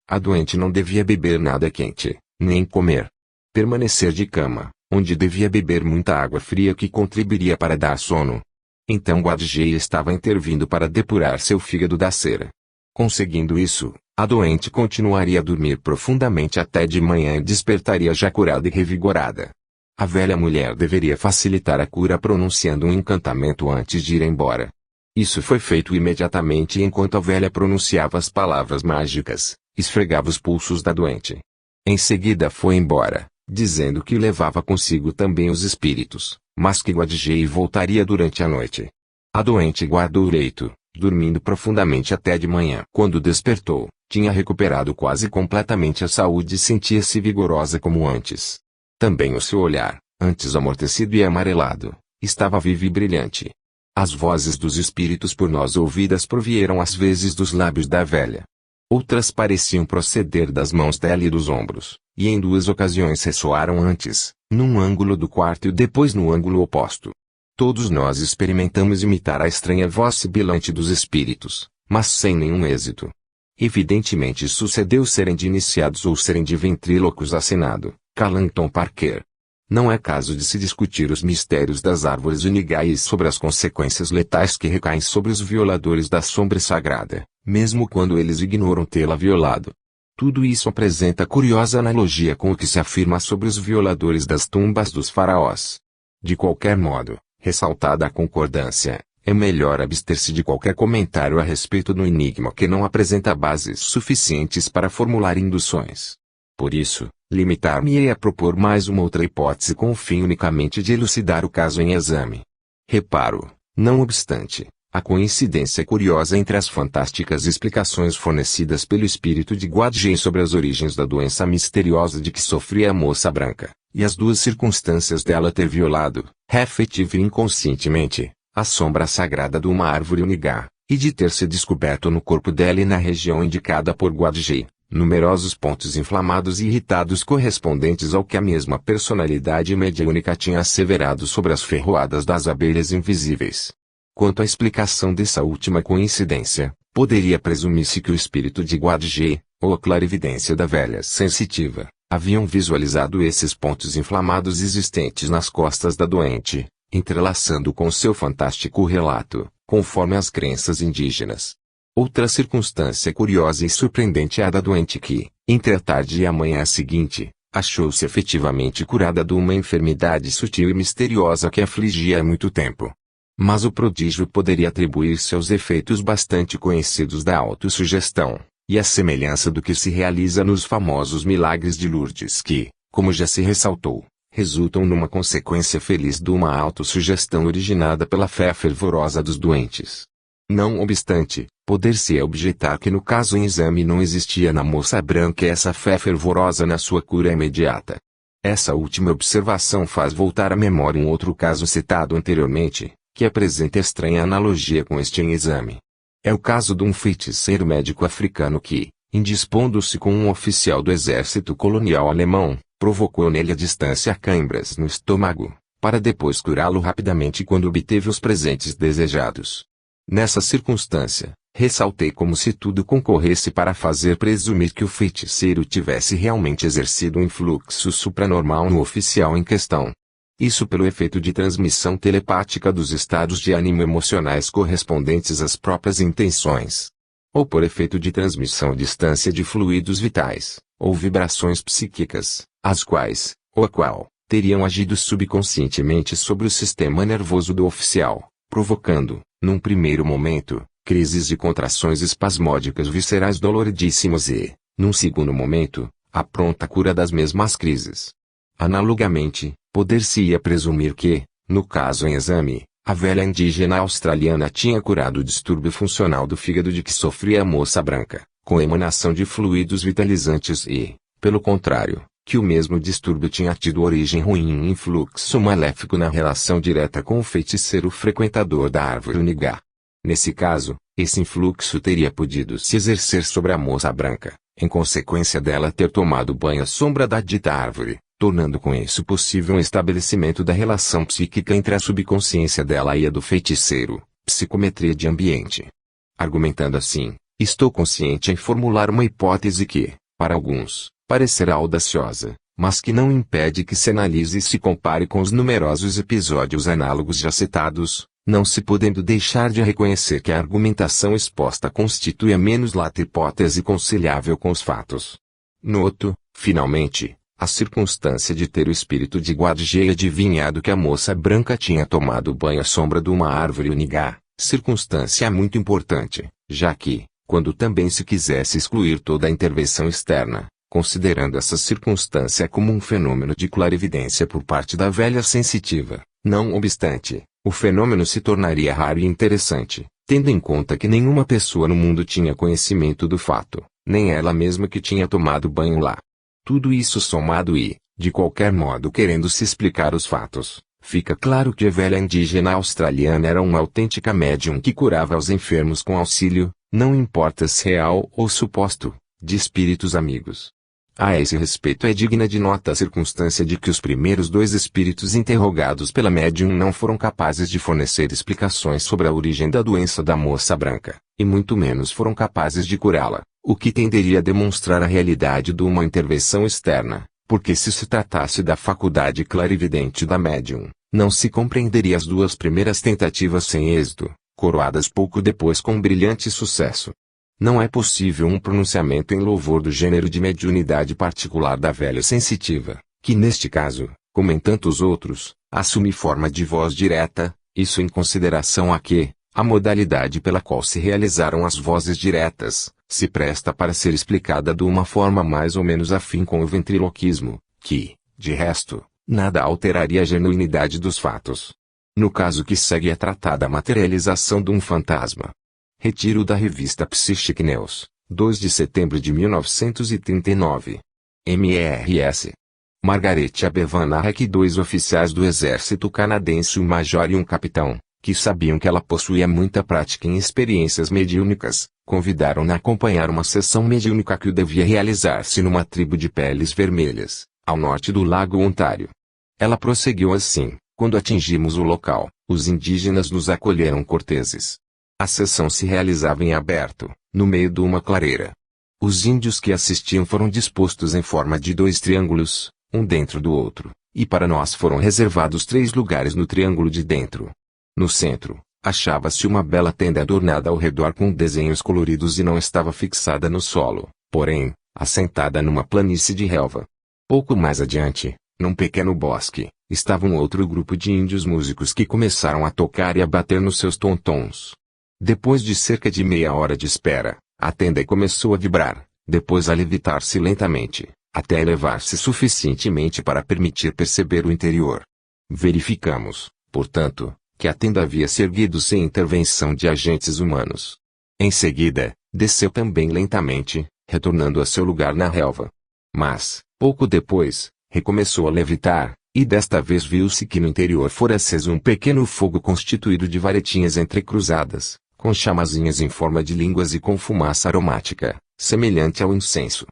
A doente não devia beber nada quente, nem comer. Permanecer de cama, onde devia beber muita água fria que contribuiria para dar sono. Então Guadjê estava intervindo para depurar seu fígado da cera. Conseguindo isso, a doente continuaria a dormir profundamente até de manhã e despertaria já curada e revigorada. A velha mulher deveria facilitar a cura pronunciando um encantamento antes de ir embora. Isso foi feito imediatamente e enquanto a velha pronunciava as palavras mágicas, esfregava os pulsos da doente. Em seguida foi embora, dizendo que levava consigo também os espíritos, mas que Guadjê voltaria durante a noite. A doente guardou o leito, dormindo profundamente até de manhã. Quando despertou, tinha recuperado quase completamente a saúde e sentia-se vigorosa como antes. Também o seu olhar, antes amortecido e amarelado, estava vivo e brilhante. As vozes dos espíritos por nós ouvidas provieram às vezes dos lábios da velha. Outras pareciam proceder das mãos dela e dos ombros, e em 2 ocasiões ressoaram antes, num ângulo do quarto e depois no ângulo oposto. Todos nós experimentamos imitar a estranha voz sibilante dos espíritos, mas sem nenhum êxito. Evidentemente sucedeu serem de iniciados ou serem de ventrílocos, assinado Carlington Parker. Não é caso de se discutir os mistérios das árvores unigais sobre as consequências letais que recaem sobre os violadores da sombra sagrada, mesmo quando eles ignoram tê-la violado. Tudo isso apresenta curiosa analogia com o que se afirma sobre os violadores das tumbas dos faraós. De qualquer modo, ressaltada a concordância, é melhor abster-se de qualquer comentário a respeito do enigma que não apresenta bases suficientes para formular induções. Por isso, limitar-me-ei a propor mais uma outra hipótese com o fim unicamente de elucidar o caso em exame. Reparo, não obstante, a coincidência curiosa entre as fantásticas explicações fornecidas pelo espírito de Guadjê sobre as origens da doença misteriosa de que sofria a moça branca, e as 2 circunstâncias dela ter violado, efetiva e inconscientemente, a sombra sagrada de uma árvore unigá, e de ter se descoberto no corpo dela e na região indicada por Guadjê, numerosos pontos inflamados e irritados correspondentes ao que a mesma personalidade mediúnica tinha asseverado sobre as ferroadas das abelhas invisíveis. Quanto à explicação dessa última coincidência, poderia presumir-se que o espírito de Guadje, ou a clarividência da velha sensitiva, haviam visualizado esses pontos inflamados existentes nas costas da doente, entrelaçando com seu fantástico relato, conforme as crenças indígenas. Outra circunstância curiosa e surpreendente é a da doente que, entre a tarde e a manhã seguinte, achou-se efetivamente curada de uma enfermidade sutil e misteriosa que afligia há muito tempo. Mas o prodígio poderia atribuir-se aos efeitos bastante conhecidos da autossugestão, e à semelhança do que se realiza nos famosos milagres de Lourdes que, como já se ressaltou, resultam numa consequência feliz de uma autossugestão originada pela fé fervorosa dos doentes. Não obstante, poder-se objetar que no caso em exame não existia na moça branca essa fé fervorosa na sua cura imediata. Essa última observação faz voltar à memória um outro caso citado anteriormente, que apresenta estranha analogia com este em exame. É o caso de um feiticeiro médico africano que, indispondo-se com um oficial do exército colonial alemão, provocou nele a distância cãibras no estômago, para depois curá-lo rapidamente quando obteve os presentes desejados. Nessa circunstância, ressaltei como se tudo concorresse para fazer presumir que o feiticeiro tivesse realmente exercido um influxo supranormal no oficial em questão. Isso pelo efeito de transmissão telepática dos estados de ânimo emocionais correspondentes às próprias intenções. Ou por efeito de transmissão à distância de fluidos vitais, ou vibrações psíquicas, as quais, ou a qual, teriam agido subconscientemente sobre o sistema nervoso do oficial, provocando, num primeiro momento, crises de contrações espasmódicas viscerais doloridíssimas e, num segundo momento, a pronta cura das mesmas crises. Analogamente, poder-se-ia presumir que, no caso em exame, a velha indígena australiana tinha curado o distúrbio funcional do fígado de que sofria a moça branca, com emanação de fluidos vitalizantes e, pelo contrário, que o mesmo distúrbio tinha tido origem ruim em influxo maléfico na relação direta com o feiticeiro frequentador da árvore unigá. Nesse caso, esse influxo teria podido se exercer sobre a moça branca, em consequência dela ter tomado banho à sombra da dita árvore, tornando com isso possível um estabelecimento da relação psíquica entre a subconsciência dela e a do feiticeiro, psicometria de ambiente. Argumentando assim, estou consciente em formular uma hipótese que, para alguns, parecerá audaciosa, mas que não impede que se analise e se compare com os numerosos episódios análogos já citados, não se podendo deixar de reconhecer que a argumentação exposta constitui a menos lata hipótese conciliável com os fatos. Noto, finalmente, a circunstância de ter o espírito de Guadje adivinhado que a moça branca tinha tomado banho à sombra de uma árvore unigá, circunstância muito importante, já que, quando também se quisesse excluir toda a intervenção externa, considerando essa circunstância como um fenômeno de clarividência por parte da velha sensitiva, não obstante, o fenômeno se tornaria raro e interessante, tendo em conta que nenhuma pessoa no mundo tinha conhecimento do fato, nem ela mesma que tinha tomado banho lá. Tudo isso somado e, de qualquer modo querendo se explicar os fatos, fica claro que a velha indígena australiana era uma autêntica médium que curava aos enfermos com auxílio, não importa se real ou suposto, de espíritos amigos. A esse respeito é digna de nota a circunstância de que os primeiros dois espíritos interrogados pela médium não foram capazes de fornecer explicações sobre a origem da doença da moça branca, e muito menos foram capazes de curá-la, o que tenderia a demonstrar a realidade de uma intervenção externa, porque se tratasse da faculdade clarividente da médium, não se compreenderia as duas primeiras tentativas sem êxito, coroadas pouco depois com brilhante sucesso. Não é possível um pronunciamento em louvor do gênero de mediunidade particular da velha sensitiva, que neste caso, como em tantos outros, assume forma de voz direta, isso em consideração a que, a modalidade pela qual se realizaram as vozes diretas, se presta para ser explicada de uma forma mais ou menos afim com o ventriloquismo, que, de resto, nada alteraria a genuinidade dos fatos. No caso que segue é tratada a materialização de um fantasma. Retiro da revista Psychic News, 2 de setembro de 1939. MRS. Margaret Abevan narra que dois oficiais do exército canadense, um major e um capitão, que sabiam que ela possuía muita prática em experiências mediúnicas, convidaram-na a acompanhar uma sessão mediúnica que devia realizar-se numa tribo de peles vermelhas, ao norte do Lago Ontário. Ela prosseguiu assim: quando atingimos o local, os indígenas nos acolheram corteses. A sessão se realizava em aberto, no meio de uma clareira. Os índios que assistiam foram dispostos em forma de 2 triângulos, um dentro do outro, e para nós foram reservados 3 lugares no triângulo de dentro. No centro, achava-se uma bela tenda adornada ao redor com desenhos coloridos e não estava fixada no solo, porém, assentada numa planície de relva. Pouco mais adiante, num pequeno bosque, estava um outro grupo de índios músicos que começaram a tocar e a bater nos seus tontons. Depois de cerca de meia hora de espera, a tenda começou a vibrar, depois a levitar-se lentamente, até elevar-se suficientemente para permitir perceber o interior. Verificamos, portanto, que a tenda havia se erguido sem intervenção de agentes humanos. Em seguida, desceu também lentamente, retornando a seu lugar na relva. Mas, pouco depois, recomeçou a levitar, e desta vez viu-se que no interior fora aceso um pequeno fogo constituído de varetinhas entrecruzadas, com chamazinhas em forma de línguas e com fumaça aromática, semelhante ao incenso.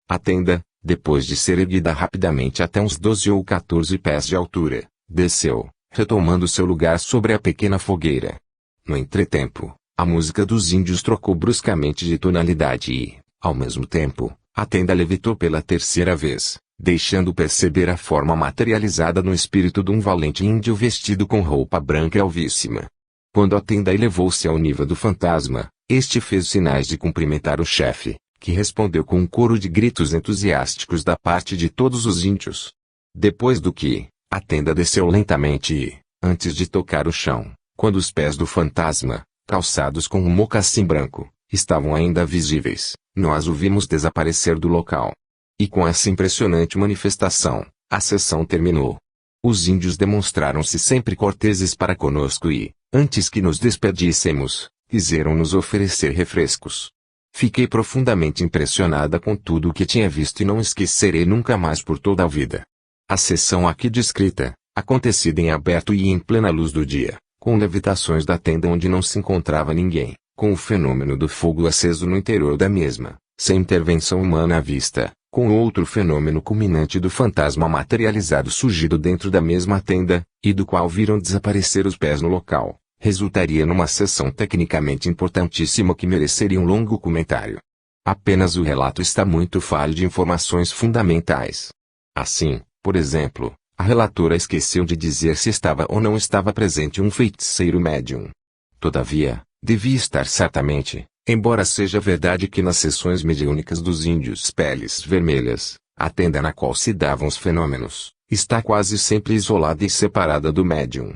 A tenda, depois de ser erguida rapidamente até uns 12 ou 14 pés de altura, desceu, retomando seu lugar sobre a pequena fogueira. No entretempo, a música dos índios trocou bruscamente de tonalidade e, ao mesmo tempo, a tenda levitou pela terceira vez, deixando perceber a forma materializada no espírito de um valente índio vestido com roupa branca alvíssima. Quando a tenda elevou-se ao nível do fantasma, este fez sinais de cumprimentar o chefe, que respondeu com um coro de gritos entusiásticos da parte de todos os índios. Depois do que, a tenda desceu lentamente e, antes de tocar o chão, quando os pés do fantasma, calçados com um mocassim branco, estavam ainda visíveis, nós o vimos desaparecer do local. E com essa impressionante manifestação, a sessão terminou. Os índios demonstraram-se sempre corteses para conosco e, antes que nos despedíssemos, quiseram nos oferecer refrescos. Fiquei profundamente impressionada com tudo o que tinha visto e não esquecerei nunca mais por toda a vida. A sessão aqui descrita, acontecida em aberto e em plena luz do dia, com levitações da tenda onde não se encontrava ninguém, com o fenômeno do fogo aceso no interior da mesma, sem intervenção humana à vista, com outro fenômeno culminante do fantasma materializado surgido dentro da mesma tenda, e do qual viram desaparecer os pés no local, resultaria numa sessão tecnicamente importantíssima que mereceria um longo comentário. Apenas o relato está muito falho de informações fundamentais. Assim, por exemplo, a relatora esqueceu de dizer se estava ou não estava presente um feiticeiro médium. Todavia, devia estar certamente, embora seja verdade que nas sessões mediúnicas dos índios peles vermelhas, a tenda na qual se davam os fenômenos, está quase sempre isolada e separada do médium.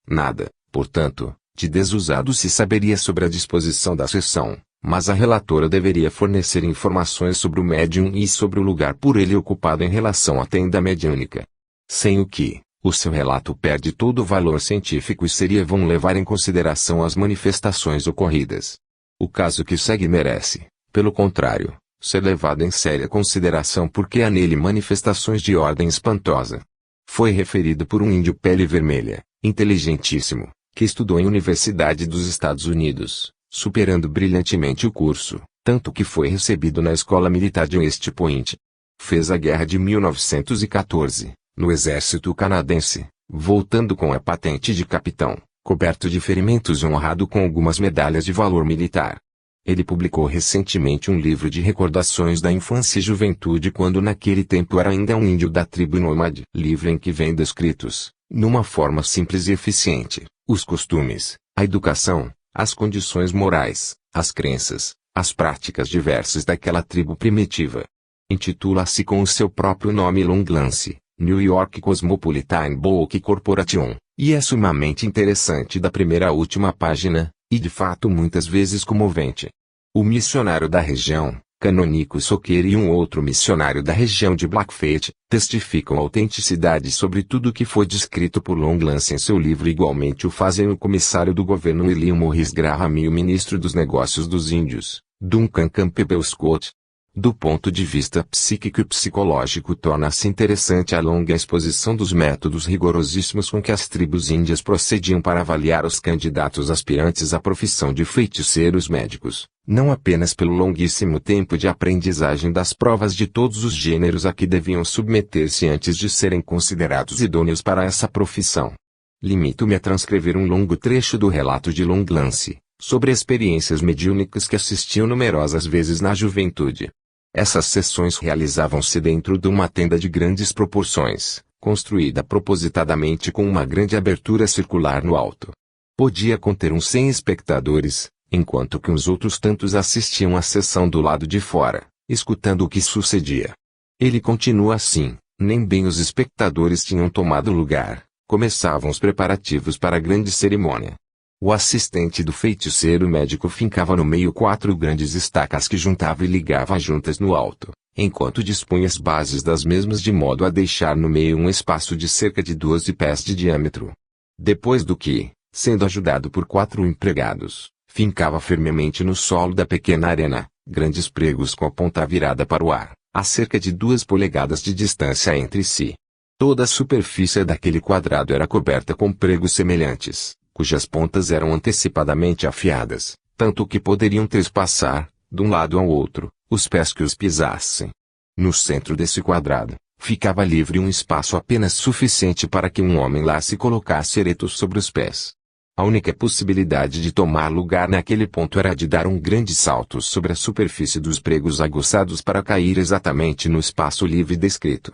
Nada, portanto, de desusado se saberia sobre a disposição da sessão, mas a relatora deveria fornecer informações sobre o médium e sobre o lugar por ele ocupado em relação à tenda mediúnica. Sem o que, o seu relato perde todo o valor científico e seria vão levar em consideração as manifestações ocorridas. O caso que segue merece, pelo contrário, ser levado em séria consideração porque há nele manifestações de ordem espantosa. Foi referido por um índio pele vermelha, inteligentíssimo, que estudou em Universidade dos Estados Unidos, superando brilhantemente o curso, tanto que foi recebido na Escola Militar de West Point. Fez a Guerra de 1914, no Exército Canadense, voltando com a patente de capitão, coberto de ferimentos e honrado com algumas medalhas de valor militar. Ele publicou recentemente um livro de recordações da infância e juventude quando naquele tempo era ainda um índio da tribo nômade. Livro em que vem descritos, numa forma simples e eficiente, os costumes, a educação, as condições morais, as crenças, as práticas diversas daquela tribo primitiva. Intitula-se com o seu próprio nome Long Lance, New York Cosmopolitan Book Corporation, e é sumamente interessante da primeira à última página, e de fato muitas vezes comovente. O missionário da região, Canônico Soqueira e um outro missionário da região de Blackfeet, testificam a autenticidade sobre tudo o que foi descrito por Long Lance em seu livro. Igualmente o fazem o comissário do governo William Morris Graham e o ministro dos negócios dos índios, Duncan Campbell Scott. Do ponto de vista psíquico e psicológico, torna-se interessante a longa exposição dos métodos rigorosíssimos com que as tribos índias procediam para avaliar os candidatos aspirantes à profissão de feiticeiros médicos, não apenas pelo longuíssimo tempo de aprendizagem das provas de todos os gêneros a que deviam submeter-se antes de serem considerados idôneos para essa profissão. Limito-me a transcrever um longo trecho do relato de Longlance, sobre experiências mediúnicas que assistiu numerosas vezes na juventude. Essas sessões realizavam-se dentro de uma tenda de grandes proporções, construída propositadamente com uma grande abertura circular no alto. Podia conter uns 100 espectadores, enquanto que uns outros tantos assistiam à sessão do lado de fora, escutando o que sucedia. Ele continua assim: nem bem os espectadores tinham tomado lugar, começavam os preparativos para a grande cerimônia. O assistente do feiticeiro médico fincava no meio 4 grandes estacas que juntava e ligava juntas no alto, enquanto dispunha as bases das mesmas de modo a deixar no meio um espaço de cerca de 12 pés de diâmetro. Depois do que, sendo ajudado por 4 empregados, fincava firmemente no solo da pequena arena, grandes pregos com a ponta virada para o ar, a cerca de 2 polegadas de distância entre si. Toda a superfície daquele quadrado era coberta com pregos semelhantes, cujas pontas eram antecipadamente afiadas, tanto que poderiam trespassar, de um lado ao outro, os pés que os pisassem. No centro desse quadrado, ficava livre um espaço apenas suficiente para que um homem lá se colocasse ereto sobre os pés. A única possibilidade de tomar lugar naquele ponto era de dar um grande salto sobre a superfície dos pregos aguçados para cair exatamente no espaço livre descrito.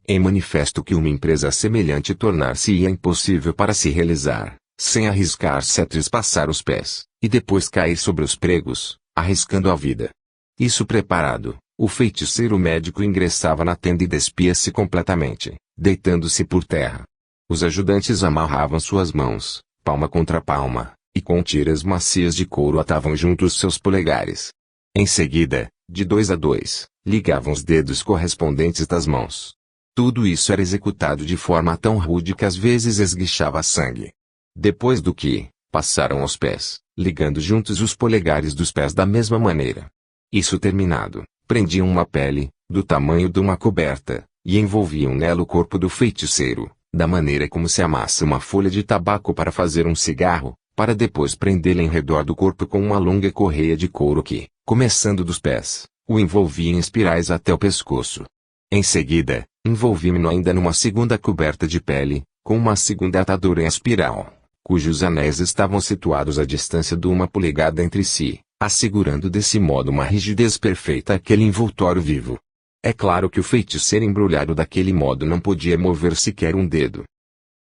É manifesto que uma empresa semelhante tornar-se-ia impossível para se realizar, sem arriscar-se a trespassar os pés, e depois cair sobre os pregos, arriscando a vida. Isso preparado, o feiticeiro médico ingressava na tenda e despia-se completamente, deitando-se por terra. Os ajudantes amarravam suas mãos, palma contra palma, e com tiras macias de couro atavam juntos seus polegares. Em seguida, de 2 a 2, ligavam os dedos correspondentes das mãos. Tudo isso era executado de forma tão rude que às vezes esguichava sangue. Depois do que, passaram aos pés, ligando juntos os polegares dos pés da mesma maneira. Isso terminado, prendiam uma pele, do tamanho de uma coberta, e envolviam nela o corpo do feiticeiro, da maneira como se amassa uma folha de tabaco para fazer um cigarro, para depois prendê-la em redor do corpo com uma longa correia de couro que, começando dos pés, o envolvia em espirais até o pescoço. Em seguida, envolviam-no ainda numa segunda coberta de pele, com uma segunda atadura em espiral, cujos anéis estavam situados à distância de 1 polegada entre si, assegurando desse modo uma rigidez perfeita àquele envoltório vivo. É claro que o feiticeiro embrulhado daquele modo não podia mover sequer um dedo.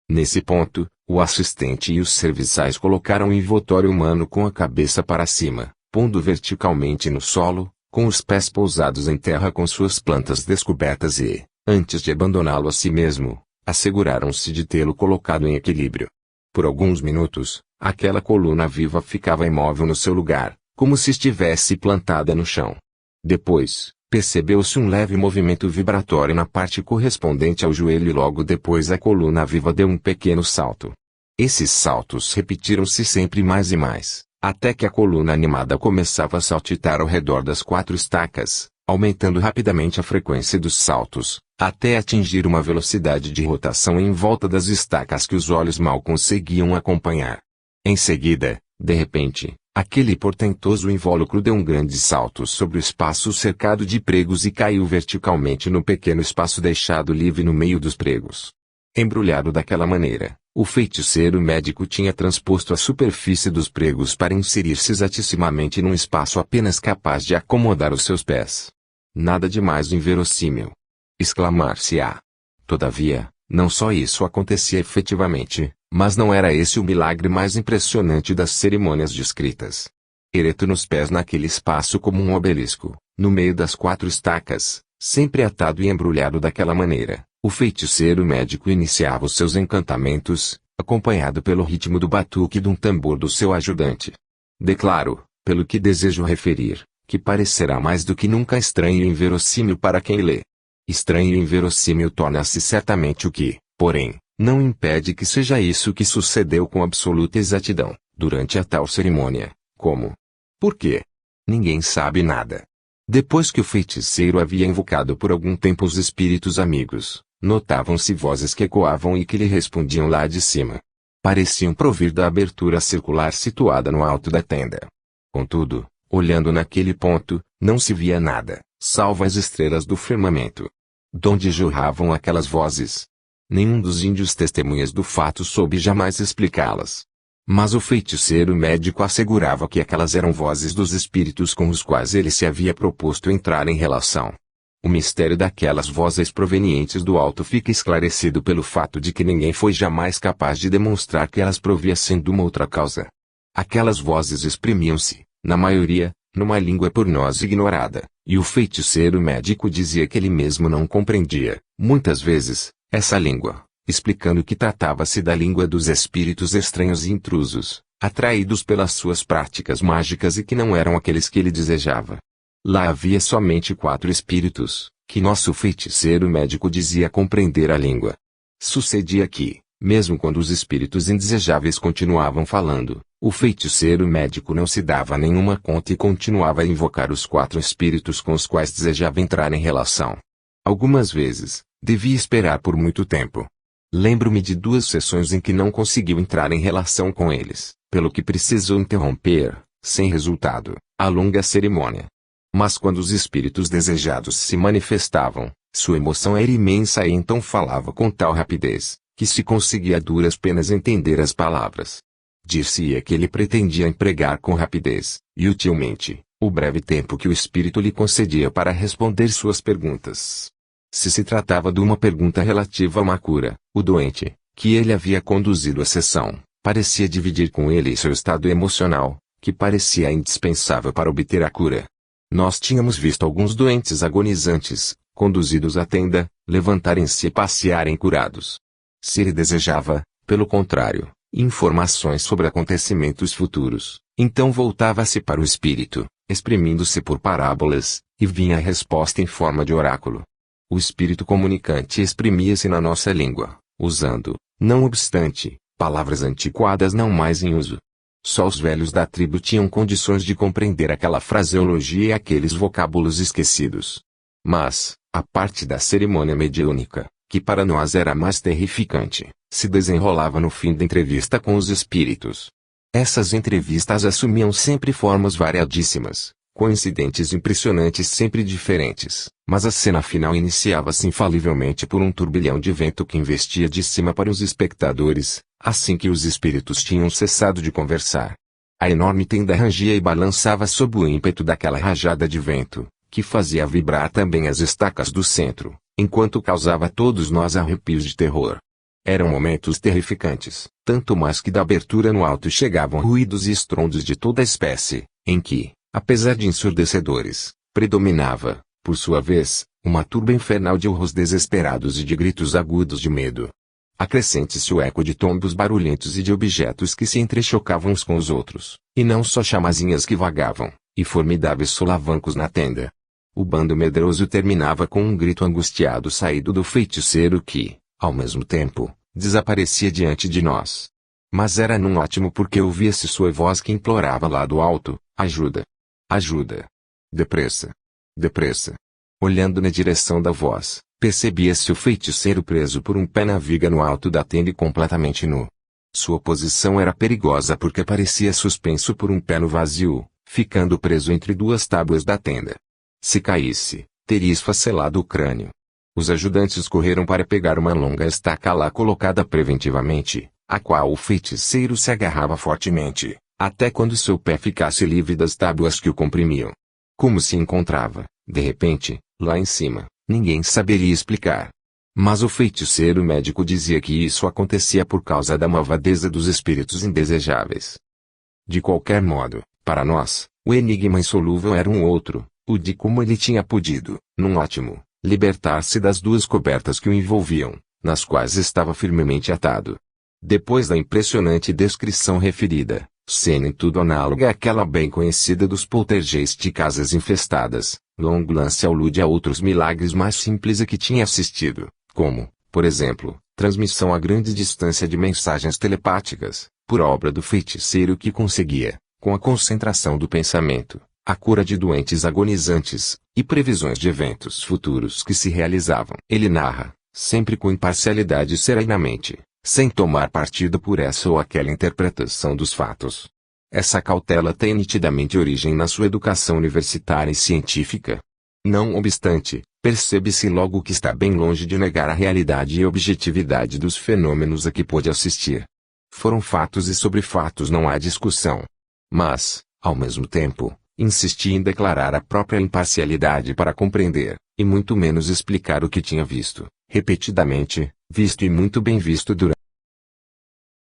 Nesse ponto, o assistente e os serviçais colocaram o envoltório humano com a cabeça para cima, pondo verticalmente no solo, com os pés pousados em terra com suas plantas descobertas e, antes de abandoná-lo a si mesmo, asseguraram-se de tê-lo colocado em equilíbrio. Por alguns minutos, aquela coluna viva ficava imóvel no seu lugar, como se estivesse plantada no chão. Depois, percebeu-se um leve movimento vibratório na parte correspondente ao joelho e logo depois a coluna viva deu um pequeno salto. Esses saltos repetiram-se sempre mais e mais, até que a coluna animada começava a saltitar ao redor das 4 estacas, aumentando rapidamente a frequência dos saltos, até atingir uma velocidade de rotação em volta das estacas que os olhos mal conseguiam acompanhar. Em seguida, de repente, aquele portentoso invólucro deu um grande salto sobre o espaço cercado de pregos e caiu verticalmente no pequeno espaço deixado livre no meio dos pregos. Embrulhado daquela maneira, o feiticeiro médico tinha transposto a superfície dos pregos para inserir-se exatissimamente num espaço apenas capaz de acomodar os seus pés. Nada de mais inverossímil. Exclamar-se-á. Todavia, não só isso acontecia efetivamente, mas não era esse o milagre mais impressionante das cerimônias descritas. Ereto nos pés naquele espaço como um obelisco, no meio das 4 estacas, sempre atado e embrulhado daquela maneira, o feiticeiro médico iniciava os seus encantamentos, acompanhado pelo ritmo do batuque de um tambor do seu ajudante. Declaro, pelo que desejo referir, que parecerá mais do que nunca estranho e inverossímil para quem lê. Estranho e inverossímil torna-se certamente o que, porém, não impede que seja isso que sucedeu com absoluta exatidão, durante a tal cerimônia. Como? Por quê? Ninguém sabe nada. Depois que o feiticeiro havia invocado por algum tempo os espíritos amigos, notavam-se vozes que ecoavam e que lhe respondiam lá de cima. Pareciam provir da abertura circular situada no alto da tenda. Contudo, olhando naquele ponto, não se via nada, salvo as estrelas do firmamento. Donde jorravam aquelas vozes? Nenhum dos índios testemunhas do fato soube jamais explicá-las. Mas o feiticeiro médico assegurava que aquelas eram vozes dos espíritos com os quais ele se havia proposto entrar em relação. O mistério daquelas vozes provenientes do alto fica esclarecido pelo fato de que ninguém foi jamais capaz de demonstrar que elas proviessem de uma outra causa. Aquelas vozes exprimiam-se, na maioria, numa língua por nós ignorada, e o feiticeiro médico dizia que ele mesmo não compreendia, muitas vezes, essa língua, explicando que tratava-se da língua dos espíritos estranhos e intrusos, atraídos pelas suas práticas mágicas e que não eram aqueles que ele desejava. Lá havia somente 4 espíritos, que nosso feiticeiro médico dizia compreender a língua. Sucedia que, mesmo quando os espíritos indesejáveis continuavam falando, o feiticeiro médico não se dava nenhuma conta e continuava a invocar os 4 espíritos com os quais desejava entrar em relação. Algumas vezes, devia esperar por muito tempo. Lembro-me de 2 sessões em que não conseguiu entrar em relação com eles, pelo que precisou interromper, sem resultado, a longa cerimônia. Mas quando os espíritos desejados se manifestavam, sua emoção era imensa e então falava com tal rapidez, que se conseguia a duras penas entender as palavras. Dir-se-ia que ele pretendia empregar com rapidez, e utilmente, o breve tempo que o espírito lhe concedia para responder suas perguntas. Se se tratava de uma pergunta relativa a uma cura, o doente, que ele havia conduzido à sessão, parecia dividir com ele seu estado emocional, que parecia indispensável para obter a cura. Nós tínhamos visto alguns doentes agonizantes, conduzidos à tenda, levantarem-se e passearem curados. Se ele desejava, pelo contrário, informações sobre acontecimentos futuros, então voltava-se para o espírito, exprimindo-se por parábolas, e vinha a resposta em forma de oráculo. O espírito comunicante exprimia-se na nossa língua, usando, não obstante, palavras antiquadas não mais em uso. Só os velhos da tribo tinham condições de compreender aquela fraseologia e aqueles vocábulos esquecidos. Mas, a parte da cerimônia mediúnica, que para nós era mais terrificante, se desenrolava no fim da entrevista com os espíritos. Essas entrevistas assumiam sempre formas variadíssimas, coincidentes e impressionantes sempre diferentes, mas a cena final iniciava-se infalivelmente por um turbilhão de vento que investia de cima para os espectadores, assim que os espíritos tinham cessado de conversar. A enorme tenda rangia e balançava sob o ímpeto daquela rajada de vento, que fazia vibrar também as estacas do centro, enquanto causava a todos nós arrepios de terror. Eram momentos terrificantes, tanto mais que da abertura no alto chegavam ruídos e estrondos de toda espécie, em que, apesar de ensurdecedores, predominava, por sua vez, uma turba infernal de urros desesperados e de gritos agudos de medo. Acrescente-se o eco de tombos barulhentos e de objetos que se entrechocavam uns com os outros, e não só chamazinhas que vagavam, e formidáveis solavancos na tenda. O bando medroso terminava com um grito angustiado saído do feiticeiro que, ao mesmo tempo, desaparecia diante de nós. Mas era num ótimo porque ouvia-se sua voz que implorava lá do alto: ajuda! Ajuda! Depressa! Depressa! Olhando na direção da voz, percebia-se o feiticeiro preso por um pé na viga no alto da tenda e completamente nu. Sua posição era perigosa porque parecia suspenso por um pé no vazio, ficando preso entre 2 tábuas da tenda. Se caísse, teria esfacelado o crânio. Os ajudantes correram para pegar uma longa estaca lá colocada preventivamente, a qual o feiticeiro se agarrava fortemente, até quando seu pé ficasse livre das tábuas que o comprimiam. Como se encontrava, de repente, lá em cima, ninguém saberia explicar. Mas o feiticeiro médico dizia que isso acontecia por causa da malvadeza dos espíritos indesejáveis. De qualquer modo, para nós, o enigma insolúvel era um outro, o de como ele tinha podido, num ótimo, libertar-se das 2 cobertas que o envolviam, nas quais estava firmemente atado. Depois da impressionante descrição referida, cena em tudo análoga àquela bem conhecida dos poltergeist de casas infestadas, Longlands alude a outros milagres mais simples a que tinha assistido, como, por exemplo, transmissão a grande distância de mensagens telepáticas, por obra do feiticeiro que conseguia, com a concentração do pensamento, a cura de doentes agonizantes, e previsões de eventos futuros que se realizavam. Ele narra, sempre com imparcialidade e serenamente, sem tomar partido por essa ou aquela interpretação dos fatos. Essa cautela tem nitidamente origem na sua educação universitária e científica. Não obstante, percebe-se logo que está bem longe de negar a realidade e objetividade dos fenômenos a que pôde assistir. Foram fatos e sobre fatos não há discussão. Mas, ao mesmo tempo, insistia em declarar a própria imparcialidade para compreender, e muito menos explicar o que tinha visto, repetidamente, visto e muito bem visto durante